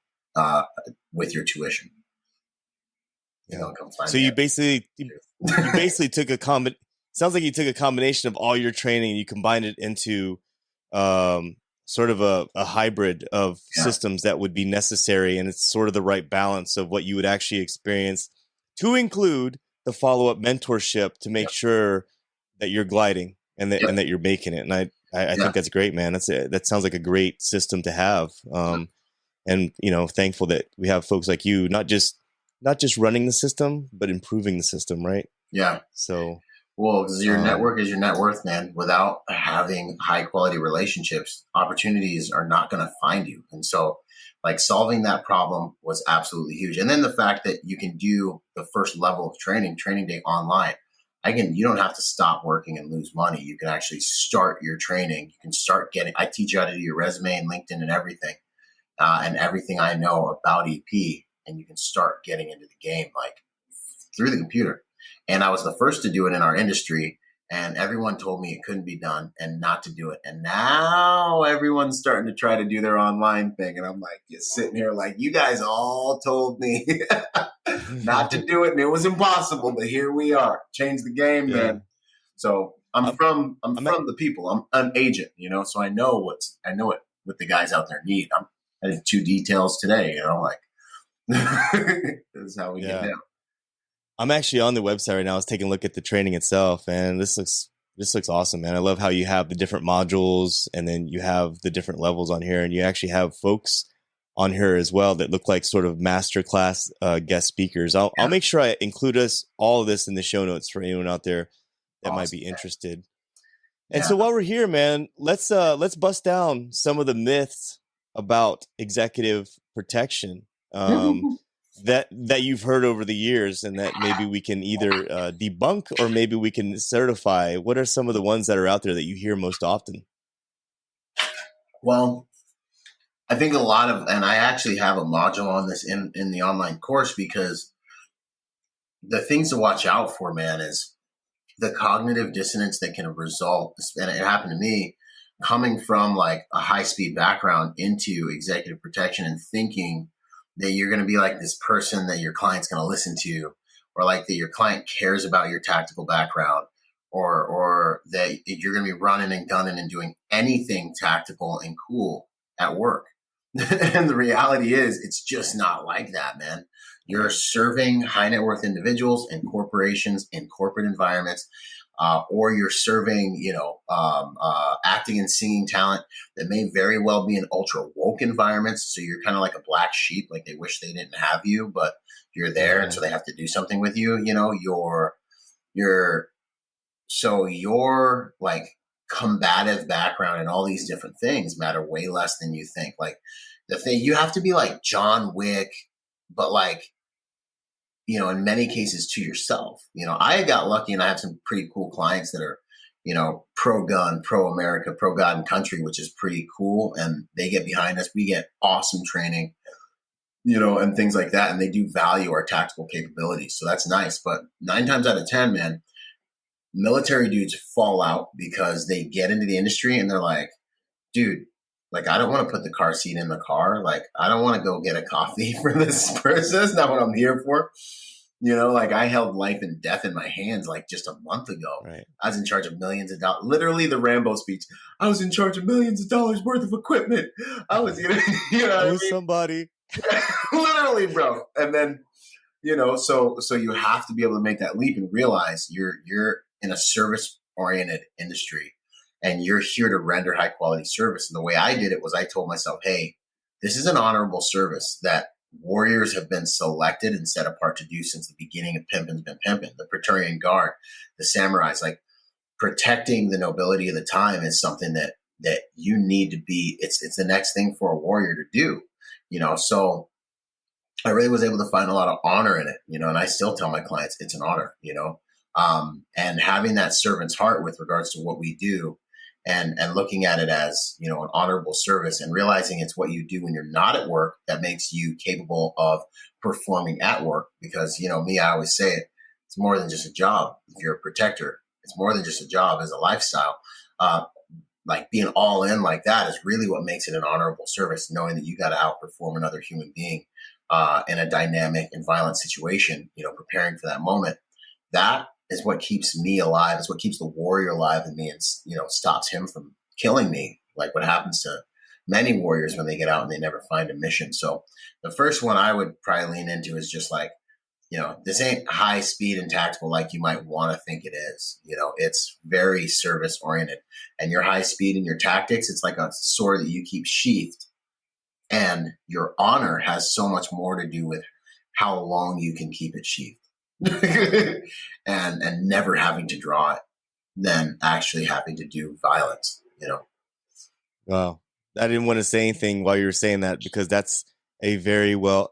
with your tuition. So you basically took sounds like you took a combination of all your training and you combined it into sort of a hybrid of systems that would be necessary. And it's sort of the right balance of what you would actually experience to include the follow-up mentorship to make sure that you're gliding and that you're making it. And I think that's great, man. That sounds like a great system to have. And, thankful that we have folks like you, not just running the system, but improving the system. Right. Yeah. So, well, because your network is your net worth, man. Without having high quality relationships, opportunities are not going to find you. And so Like solving that problem was absolutely huge. And then the fact that you can do the first level of training day online. You don't have to stop working and lose money. You can actually start your training. You can start I teach you how to do your resume and LinkedIn and everything I know about EP. And you can start getting into the game like through the computer. And I was the first to do it in our industry. And everyone told me it couldn't be done and not to do it. And now everyone's starting to try to do their online thing. And I'm like, just sitting here like, you guys all told me not to do it. And it was impossible. But here we are. Change the game, man. So I'm from the people. I'm an agent, so I know what the guys out there need. I did 2 details today, like this is how we get down. I'm actually on the website right now. I was taking a look at the training itself, and this looks awesome, man. I love how you have the different modules, and then you have the different levels on here, and you actually have folks on here as well that look like sort of masterclass guest speakers. I'll make sure I include all of this in the show notes for anyone out there that might be interested. And so while we're here, man, let's bust down some of the myths about executive protection. That you've heard over the years, and that maybe we can either debunk or maybe we can certify. What are some of the ones that are out there that you hear most often? Well, I think and I actually have a module on this in the online course, because the things to watch out for, man, is the cognitive dissonance that can result, and it happened to me, coming from like a high-speed background into executive protection and thinking that you're going to be like this person that your client's going to listen to, or like that your client cares about your tactical background, or that you're going to be running and gunning and doing anything tactical and cool at work. And the reality is it's just not like that, man. You're serving high net worth individuals and corporations in corporate environments, or you're serving, acting and singing talent that may very well be in ultra woke environments. So you're kind of like a black sheep, like they wish they didn't have you, but you're there, and so they have to do something with you. Your like combative background and all these different things matter way less than you think. Like the thing, you have to be like John Wick, but like, in many cases to yourself. I got lucky and I have some pretty cool clients that are, pro-gun, pro-America, pro-God and country, which is pretty cool. And they get behind us. We get awesome training, and things like that. And they do value our tactical capabilities. So that's nice. But 9 times out of 10, man, military dudes fall out because they get into the industry and they're like, dude, like, I don't want to put the car seat in the car. Like, I don't want to go get a coffee for this person. That's not what I'm here for. Like I held life and death in my hands like just a month ago. Right. I was in charge of millions of dollars. Literally the Rambo speech. I was in charge of millions of dollars worth of equipment. I was, I was somebody. Literally, bro. And then, so you have to be able to make that leap and realize you're in a service oriented industry. And you're here to render high quality service. And the way I did it was I told myself, hey, this is an honorable service that warriors have been selected and set apart to do since the beginning of Pimpin's Been Pimpin'. The Praetorian Guard, the samurais, like protecting the nobility of the time is something that you need to be, it's the next thing for a warrior to do, So I really was able to find a lot of honor in it, and I still tell my clients it's an honor, and having that servant's heart with regards to what we do. And looking at it as, an honorable service, and realizing it's what you do when you're not at work that makes you capable of performing at work. Because, me, I always say it's more than just a job. If you're a protector, it's more than just a job, as a lifestyle. Like being all in like that is really what makes it an honorable service, knowing that you got to outperform another human being in a dynamic and violent situation, preparing for that moment. That is what keeps me alive. It's what keeps the warrior alive in me, and stops him from killing me. Like what happens to many warriors when they get out and they never find a mission. So the first one I would probably lean into is just like, this ain't high speed and tactical like you might want to think it is. It's very service oriented, and your high speed and your tactics, it's like a sword that you keep sheathed, and your honor has so much more to do with how long you can keep it sheathed. and never having to draw it than actually having to do violence, Wow. I didn't want to say anything while you were saying that, because that's a very well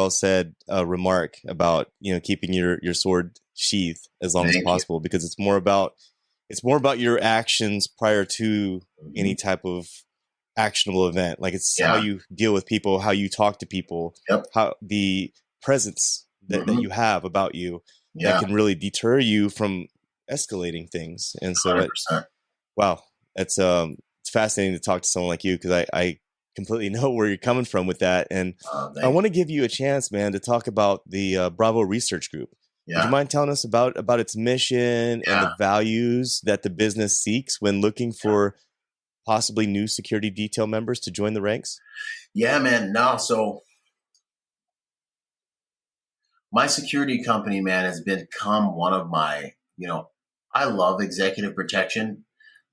said remark about, keeping your sword sheathed as long as Thank you. possible, because it's more about your actions prior to any Mhm. type of actionable event. Like, it's how Yeah. you deal with people, how you talk to people, Yep. how the presence that Hmm. you have about you that Yeah. can really deter you from escalating things. And so 100%. wow, it's fascinating to talk to someone like you, because I completely know where you're coming from with that. And I Thank want you. to give you a chance, man, to talk about the Bravo Research Group. Would you Yeah. mind telling us about its mission and the Yeah. values that the business seeks when looking for possibly new security detail members to join the ranks? Yeah, man. No, so my security company, man, has become one of my, I love executive protection.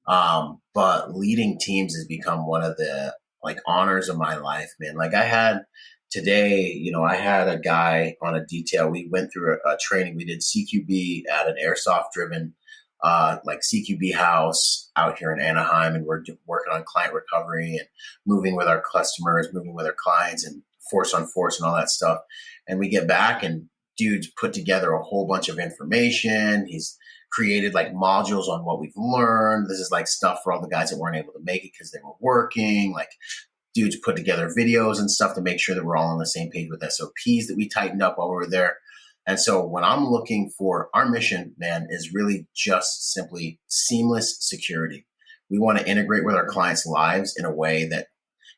But leading teams has become one of the like honors of my life, man. Like I had today, I had a guy on a detail. We went through a training. We did CQB at an airsoft driven, like CQB house out here in Anaheim, and we're working on client recovery and moving with our customers, moving with our clients, and force on force and all that stuff. And we get back, and dude's put together a whole bunch of information. He's created like modules on what we've learned. This is like stuff for all the guys that weren't able to make it because they were working. Like dudes put together videos and stuff to make sure that we're all on the same page with SOPs that we tightened up while we were there. And so when I'm looking for our mission, man, is really just simply seamless security. We want to integrate with our clients' lives in a way that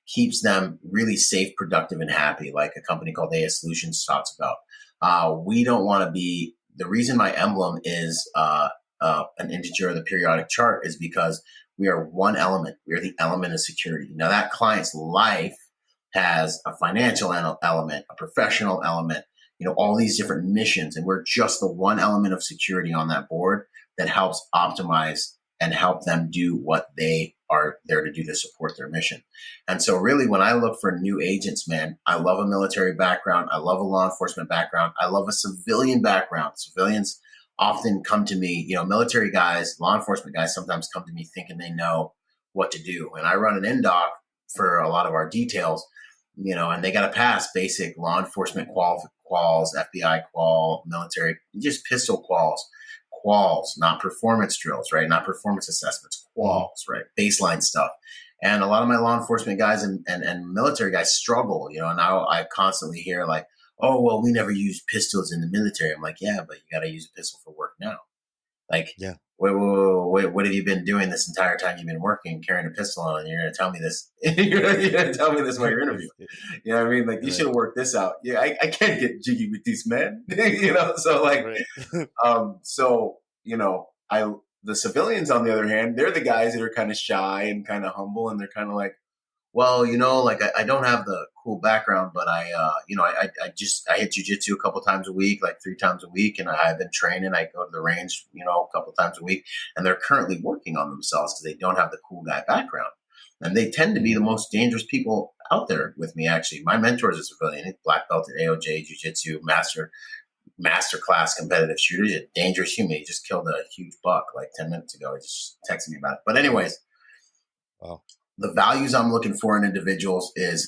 keeps them really safe, productive, and happy, like a company called AS Solutions talks about. We don't want to be the reason my emblem is an integer of the periodic chart is because we are one element. We are the element of security. Now, that client's life has a financial element, a professional element, all these different missions. And we're just the one element of security on that board that helps optimize and help them do what they are there to do to support their mission. And so really when I look for new agents, man, I love a military background. I love a law enforcement background. I love a civilian background. Civilians often come to me, military guys, law enforcement guys sometimes come to me thinking they know what to do. And I run an NDOC for a lot of our details, and they got to pass basic law enforcement quals, FBI qual, military, just pistol quals, not performance drills, right? Not performance assessments, Mm-hmm. quals, right? Baseline stuff. And a lot of my law enforcement guys and military guys struggle, and I constantly hear like, oh, well, we never use pistols in the military. I'm like, yeah, but you got to use a pistol for work now. Like, Yeah. wait, what have you been doing this entire time you've been working, carrying a pistol on? And you're going to tell me this? You're going to tell me this while you're interviewing? You know what I mean? Like, you should Right. have worked this out. Yeah, I can't get jiggy with these men. So like, Right. I the civilians on the other hand, they're the guys that are kind of shy and kind of humble, and they're kind of like, well, like I don't have the cool background, but I hit jujitsu a couple times a week, like 3 times a week, and I've been training. I go to the range, a couple times a week, and they're currently working on themselves because they don't have the cool guy background, and they tend to be the most dangerous people out there with me. Actually, my mentor is a civilian, he's black belt at AOJ jiu-jitsu, master class competitive shooter. He's a dangerous human. He just killed a huge buck like 10 minutes ago. He just texted me about it. But anyways, Wow. the values I'm looking for in individuals is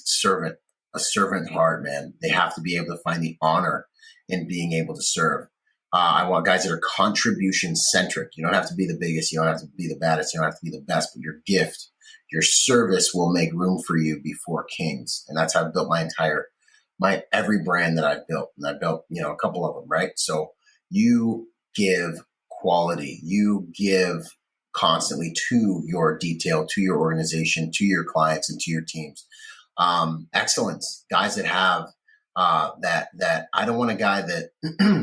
a servant heart, man. They have to be able to find the honor in being able to serve. I want guys that are contribution centric. You don't have to be the biggest. You don't have to be the baddest. You don't have to be the best, but your gift, your service will make room for you before kings. And that's how I built every brand that I've built. And I built, a couple of them, right? So you give quality, you give constantly to your detail, to your organization, to your clients, and to your teams. Excellence, guys that have that I don't want a guy that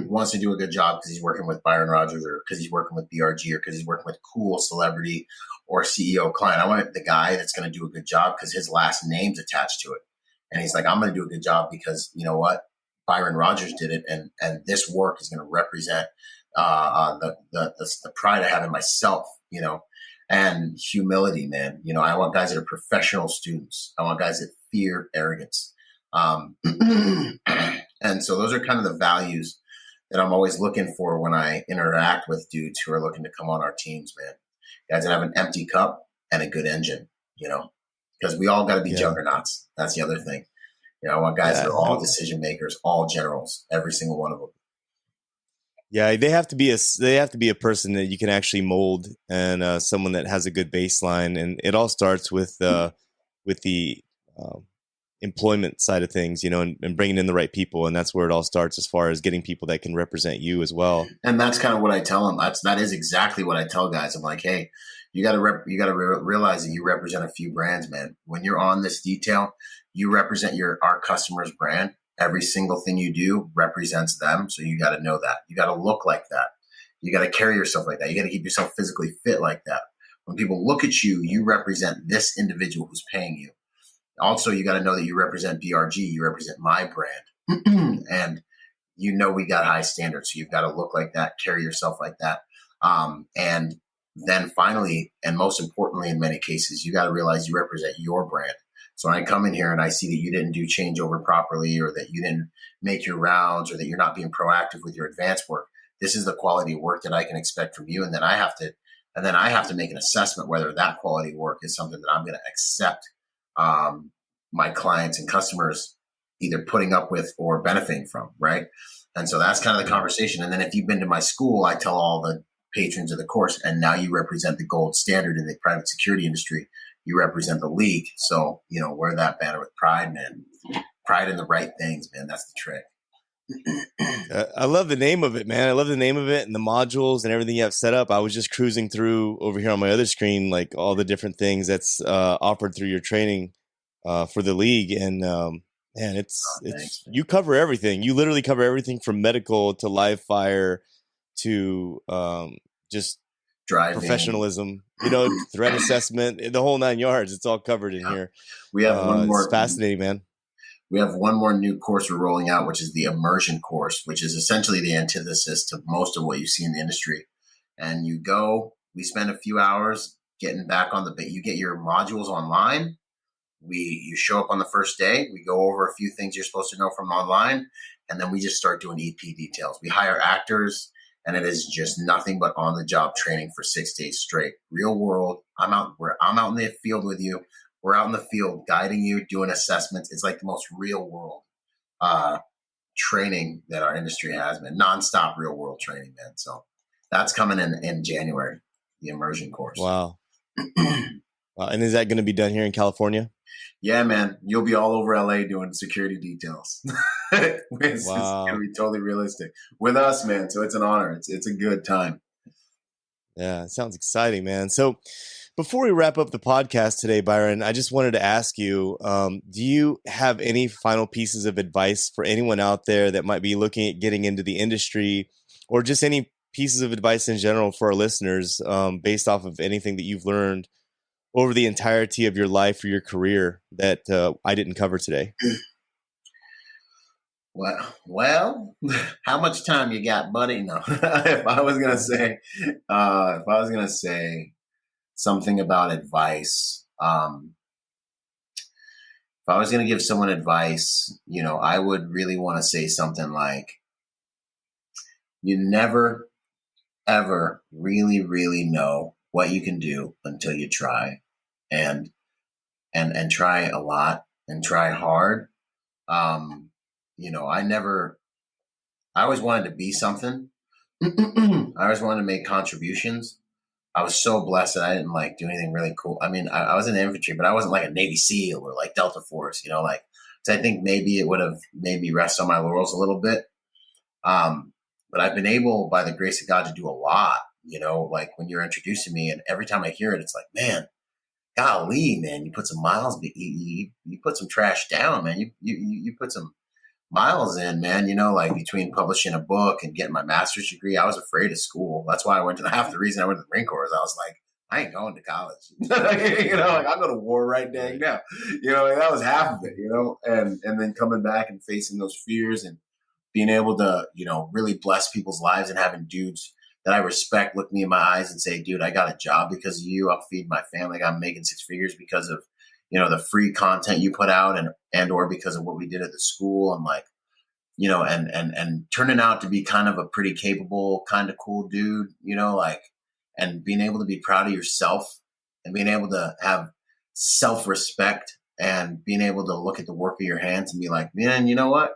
wants to do a good job because he's working with Byron Rodgers or because he's working with BRG or because he's working with cool celebrity or CEO client. I want the guy that's going to do a good job because his last name's attached to it. And he's like, I'm going to do a good job because you know what? Byron Rodgers did it. And this work is going to represent the pride I have in myself, and humility, man. I want guys that are professional students. I want guys that fear arrogance. And so those are kind of the values that I'm always looking for when I interact with dudes who are looking to come on our teams, man. Guys that have an empty cup and a good engine, because we all got to be Yeah. juggernauts. That's the other thing. You know, I want guys that Yeah. are all decision makers, all generals, every single one of them. Yeah. They have to be a person that you can actually mold, and someone that has a good baseline. And it all starts with the um, employment side of things, and bringing in the right people. And that's where it all starts as far as getting people that can represent you as well. And that's kind of what I tell them. That is exactly what I tell guys. I'm like, hey, you got to realize that you represent a few brands, man. When you're on this detail, you represent our customer's brand. Every single thing you do represents them. So you got to know that. You got to look like that. You got to carry yourself like that. You got to keep yourself physically fit like that. When people look at you, you represent this individual who's paying you. Also, you got to know that you represent BRG. You represent my brand. And we got high standards. So you've got to look like that, carry yourself like that. And then finally, and most importantly, in many cases, you got to realize you represent your brand. So when I come in here and I see that you didn't do changeover properly, or that you didn't make your rounds, or that you're not being proactive with your advanced work, this is the quality of work that I can expect from you. And then I have to make an assessment whether that quality of work is something that I'm going to accept my clients and customers either putting up with or benefiting from, right? And so that's kind of the conversation. And then if you've been to my school, I tell all the patrons of the course, and now you represent the gold standard in the private security industry. You represent the league. So, wear that banner with pride, man. Pride in the right things, man. That's the trick. I love the name of it, man. I love the name of it and the modules and everything you have set up. I was just cruising through over here on my other screen, like all the different things that's offered through your training for the league. And man, Thanks, man. you cover everything. You literally cover everything from medical to live fire to just Driving, professionalism, threat assessment, the whole 9 yards. It's all covered in here. We have one more. It's fascinating, man. We have one more new course we're rolling out, which is the immersion course, which is essentially the antithesis to most of what you see in the industry. And we spend a few hours getting back on you get your modules online. You show up on the first day. We go over a few things you're supposed to know from online, and then we just start doing EP details. We hire actors, and it is just nothing but on the job training for 6 days straight. Real world. I'm out in the field with you. We're out in the field guiding you, doing assessments. It's like the most real world training that our industry has, man. Nonstop real world training, man. So that's coming in January, the immersion course. Wow. And is that going to be done here in California? Yeah, man. You'll be all over LA doing security details. It's going to be totally realistic with us, man. So it's an honor. It's a good time. Yeah, it sounds exciting, man. So before we wrap up the podcast today, Byron, I just wanted to ask you, do you have any final pieces of advice for anyone out there that might be looking at getting into the industry, or just any pieces of advice in general for our listeners based off of anything that you've learned over the entirety of your life or your career that I didn't cover today? Well, how much time you got, buddy? No, if I was gonna say something about advice, if I was gonna give someone advice, I would really want to say something like, you never, ever really, really know what you can do until you try, and try a lot and try hard. I always wanted to be something. I always wanted to make contributions. I was so blessed that I didn't do anything really cool. I mean, I was in the infantry, but I wasn't like a Navy SEAL or like Delta Force, so I think maybe it would have made me rest on my laurels a little bit. But I've been able, by the grace of God, to do a lot, like when you're introducing me, and every time I hear it, it's like, man, golly, man, you put some miles, you put some trash down, man. You put some miles in, man, like between publishing a book and getting my master's degree. I was afraid of school. That's why half the reason I went to the Marine Corps is I was like, I ain't going to college. I'll go to war right dang now. That was half of it, and then coming back and facing those fears and being able to, really bless people's lives, and having dudes that I respect look me in my eyes and say, dude, I got a job because of you. I'll feed my family. I'm making 6 figures because of, the free content you put out and or because of what we did at the school, and and turning out to be kind of a pretty capable, kind of cool dude, and being able to be proud of yourself and being able to have self-respect and being able to look at the work of your hands and be like, man, you know what?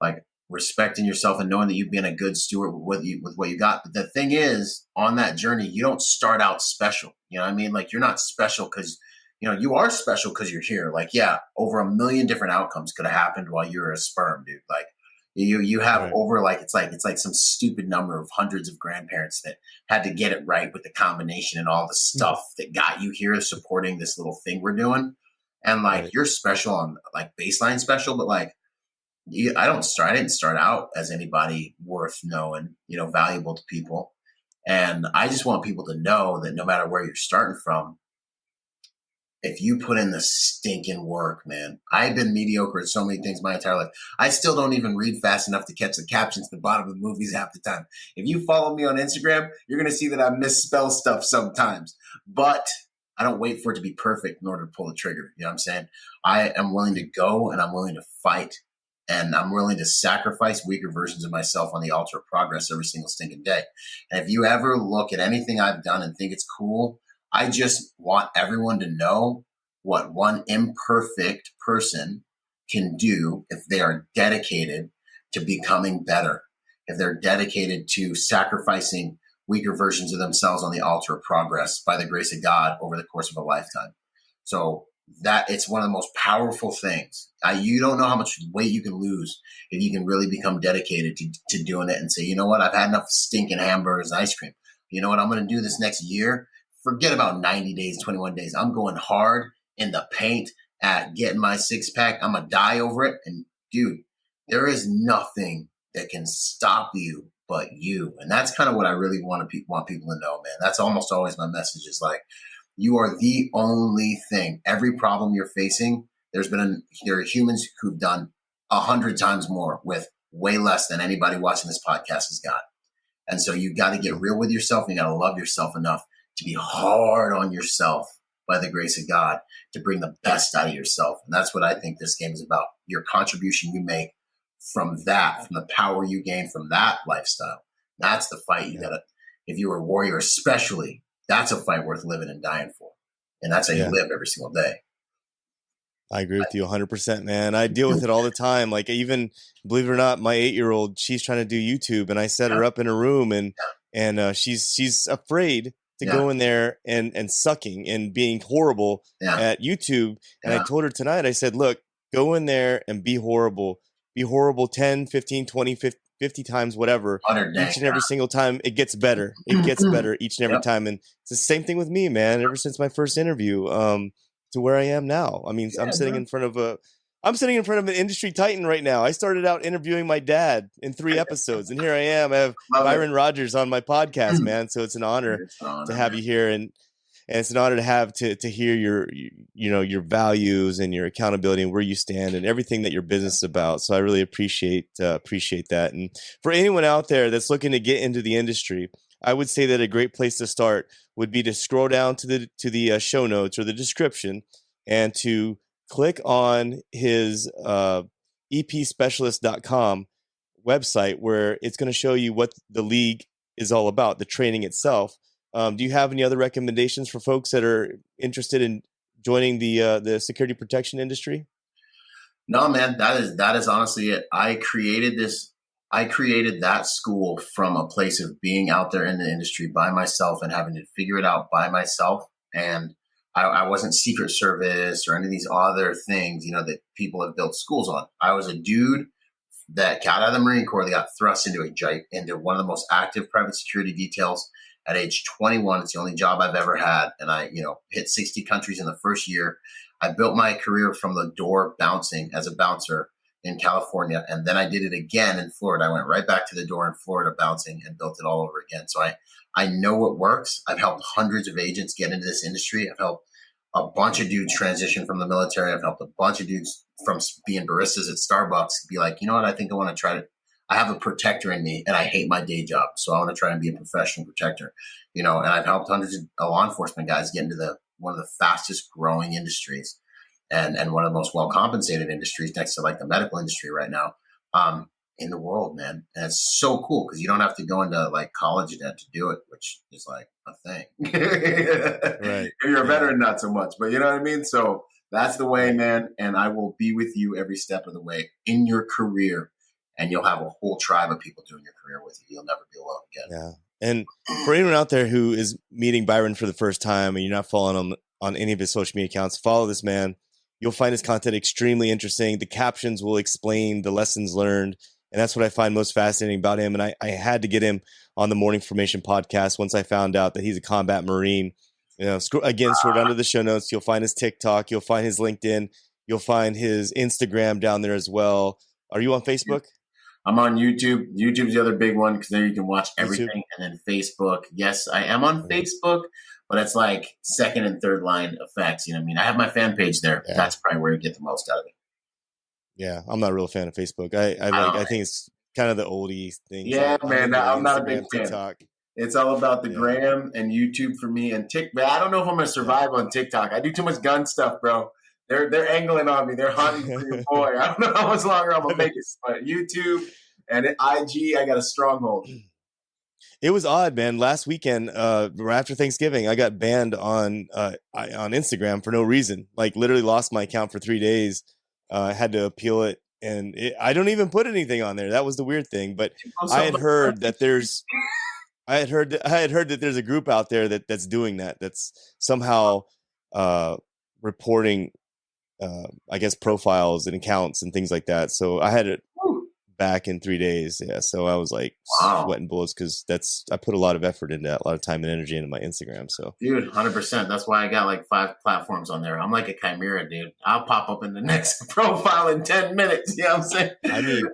Like respecting yourself and knowing that you've been a good steward with what you got. But the thing is, on that journey, you don't start out special. You know what I mean? Like you're not special because, you are special because you're here. Like, yeah, over a million different outcomes could have happened while you were a sperm, dude. Like you have Right. over it's like some stupid number of hundreds of grandparents that had to get it right with the combination and all the stuff that got you here supporting this little thing we're doing. And like Right. you're special on like baseline special, but like I didn't start out as anybody worth knowing, valuable to people. And I just want people to know that no matter where you're starting from, if you put in the stinking work, man, I've been mediocre at so many things my entire life. I still don't even read fast enough to catch the captions at the bottom of the movies half the time. If you follow me on Instagram, you're going to see that I misspell stuff sometimes, but I don't wait for it to be perfect in order to pull the trigger. You know what I'm saying? I am willing to go and I'm willing to fight and I'm willing to sacrifice weaker versions of myself on the altar of progress every single stinking day. And if you ever look at anything I've done and think it's cool, I just want everyone to know what one imperfect person can do if they are dedicated to becoming better, if they're dedicated to sacrificing weaker versions of themselves on the altar of progress by the grace of God over the course of a lifetime. So that it's one of the most powerful things. You don't know how much weight you can lose if you can really become dedicated to doing it and say, you know what, I've had enough stinking hamburgers and ice cream. You know what I'm going to do this next year? Forget about 90 days, 21 days. I'm going hard in the paint at getting my six pack. I'm going to die over it. And dude, there is nothing that can stop you but you. And that's kind of what I really want people to know, man. That's almost always my message is like, you are the only thing. Every problem you're facing, there are humans who've done 100 times more with way less than anybody watching this podcast has got. And so you got to get real with yourself and you got to love yourself enough to be hard on yourself by the grace of God to bring the best out of yourself. And that's what I think this game is about. Your contribution you make from the power you gain from that lifestyle. That's the fight you got to, if you're a warrior, especially, that's a fight worth living and dying for. And that's how you live every single day. I agree with you 100%, man. I deal with it all the time. Like even, believe it or not, my 8-year-old, she's trying to do YouTube and I set her up in a room and she's afraid to go in there and sucking and being horrible at YouTube. And I told her tonight, I said, look, go in there and be horrible 10, 15, 20, 50 times, whatever. Each and every single time it gets better. It gets better each and every time. And it's the same thing with me, man, ever since my first interview to where I am now. I mean, I'm sitting in front of an industry titan right now. I started out interviewing my dad in 3 episodes, and here I am. I have Byron Rodgers on my podcast, man. So it's an honor to have you here, and it's an honor to have to hear your values and your accountability and where you stand and everything that your business is about. So I really appreciate that. And for anyone out there that's looking to get into the industry, I would say that a great place to start would be to scroll down to the show notes or the description and to click on his epspecialist.com website where it's going to show you what the league is all about, the training itself. Do you have any other recommendations for folks that are interested in joining the security protection industry? No, man, that is honestly it. I created that school from a place of being out there in the industry by myself and having to figure it out by myself. And I wasn't Secret Service or any of these other things, that people have built schools on. I was a dude that got out of the Marine Corps, that got thrust into one of the most active private security details at age 21. It's the only job I've ever had. And I, hit 60 countries in the first year. I built my career from the door bouncing as a bouncer in California. And then I did it again in Florida. I went right back to the door in Florida bouncing and built it all over again. So I know what works. I've helped hundreds of agents get into this industry. I've helped a bunch of dudes transition from the military. I've helped a bunch of dudes from being baristas at Starbucks be like, you know what? I think I want to try to, I have a protector in me and I hate my day job. So I want to try and be a professional protector, and I've helped hundreds of law enforcement guys get into one of the fastest growing industries and one of the most well compensated industries next to like the medical industry right now. in the world, man. And it's so cool because you don't have to go into like college debt to do it, which is like a thing. Right. If you're a veteran, not so much, but you know what I mean? So that's the way, man. And I will be with you every step of the way in your career. And you'll have a whole tribe of people doing your career with you. You'll never be alone again. Yeah. And for anyone out there who is meeting Byron for the first time and you're not following him on any of his social media accounts, follow this man. You'll find his content extremely interesting. The captions will explain the lessons learned. And that's what I find most fascinating about him. And I had to get him on the Morning Formation podcast once I found out that he's a combat Marine. You know, scroll down to the show notes. You'll find his TikTok. You'll find his LinkedIn. You'll find his Instagram down there as well. Are you on Facebook? I'm on YouTube. YouTube's the other big one because there you can watch everything. YouTube. And then Facebook. Yes, I am on Facebook, but it's like second and third line effects. You know what I mean? I have my fan page there. Yeah. That's probably where you get the most out of it. Yeah, I'm not a real fan of Facebook. I think it's kind of the oldie thing. Yeah, so man, I'm not a big fan. TikTok. It's all about the gram and YouTube for me and TikTok. I don't know if I'm going to survive on TikTok. I do too much gun stuff, bro. They're angling on me. They're hunting for your boy. I don't know how much longer I'm going to make it. But YouTube and IG, I got a stronghold. It was odd, man. Last weekend, right after Thanksgiving, I got banned on Instagram for no reason. Like literally lost my account for 3 days. Had to appeal it. And I don't even put anything on there. That was the weird thing. But I had heard that there's a group out there that's doing that. That's somehow reporting, I guess, profiles and accounts and things like that. So I had it back in 3 days. Yeah. So I was like sweating bullets because I put a lot of effort into that, a lot of time and energy into my Instagram. So dude, 100%. That's why I got like 5 platforms on there. I'm like a chimera, dude. I'll pop up in the next profile in 10 minutes. You know what I'm saying?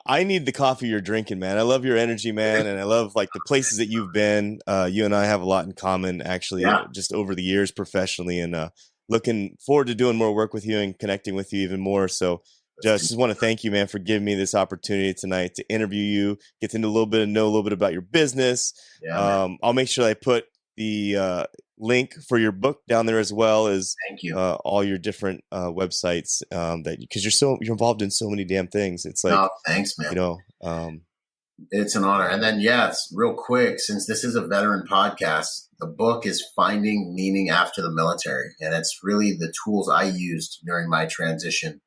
I need the coffee you're drinking, man. I love your energy, man. And I love like the places that you've been. You and I have a lot in common actually, just over the years professionally, and looking forward to doing more work with you and connecting with you even more. So just want to thank you, man, for giving me this opportunity tonight to interview you, get to know a little bit about your business. Yeah, I'll make sure I put the link for your book down there as well as thank you. All your different websites because you're involved in so many damn things. It's like, thanks, man. You know, it's an honor. And then, yes, real quick, since this is a veteran podcast, the book is Finding Meaning After the Military, and it's really the tools I used during my transition.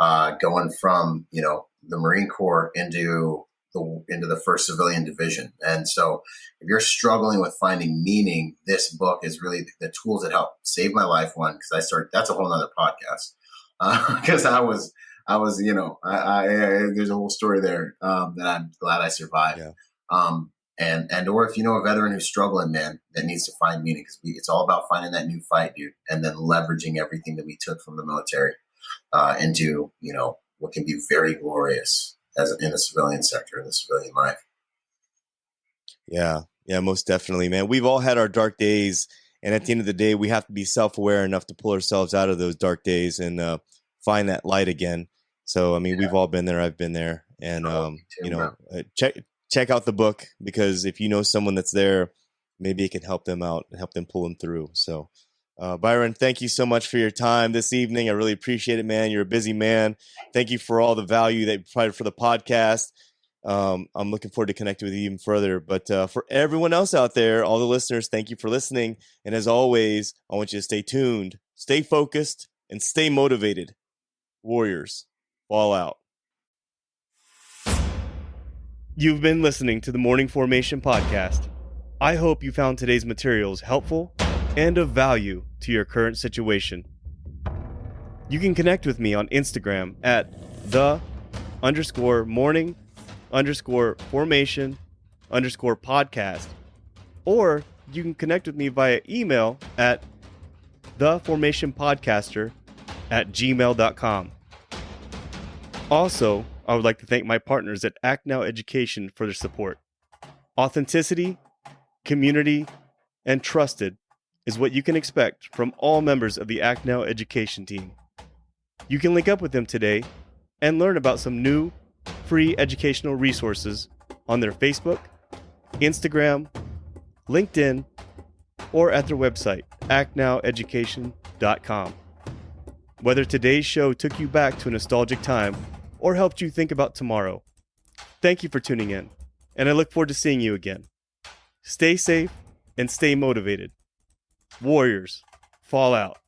Going from, the Marine Corps into the first civilian division. And so if you're struggling with finding meaning, this book is really the tools that help save my life. One, because that's a whole nother podcast. Because I was, there's a whole story there that I'm glad I survived. Yeah. And or if you know a veteran who's struggling, man, that needs to find meaning, because it's all about finding that new fight, dude, and then leveraging everything that we took from the military into, what can be very glorious in the civilian sector, in the civilian life. Yeah, most definitely, man. We've all had our dark days, and at the end of the day, we have to be self-aware enough to pull ourselves out of those dark days and find that light again. So, I mean, we've all been there. I've been there, and check out the book, because if you know someone that's there, maybe it can help them out and help them pull them through. So. Byron, thank you so much for your time this evening. I really appreciate it, man. You're a busy man. Thank you for all the value that you provided for the podcast. I'm looking forward to connecting with you even further. But for everyone else out there, all the listeners, thank you for listening. And as always, I want you to stay tuned, stay focused, and stay motivated. Warriors, fall out. You've been listening to the Morning Formation Podcast. I hope you found today's materials helpful and of value to your current situation. You can connect with me on Instagram at _morning_formation_podcast, or you can connect with me via email at theformationpodcaster@gmail.com. Also, I would like to thank my partners at Act Now Education for their support. Authenticity, community, and trusted is what you can expect from all members of the Act Now Education team. You can link up with them today and learn about some new free educational resources on their Facebook, Instagram, LinkedIn, or at their website, actnoweducation.com. Whether today's show took you back to a nostalgic time or helped you think about tomorrow, thank you for tuning in, and I look forward to seeing you again. Stay safe and stay motivated. Warriors, fall out.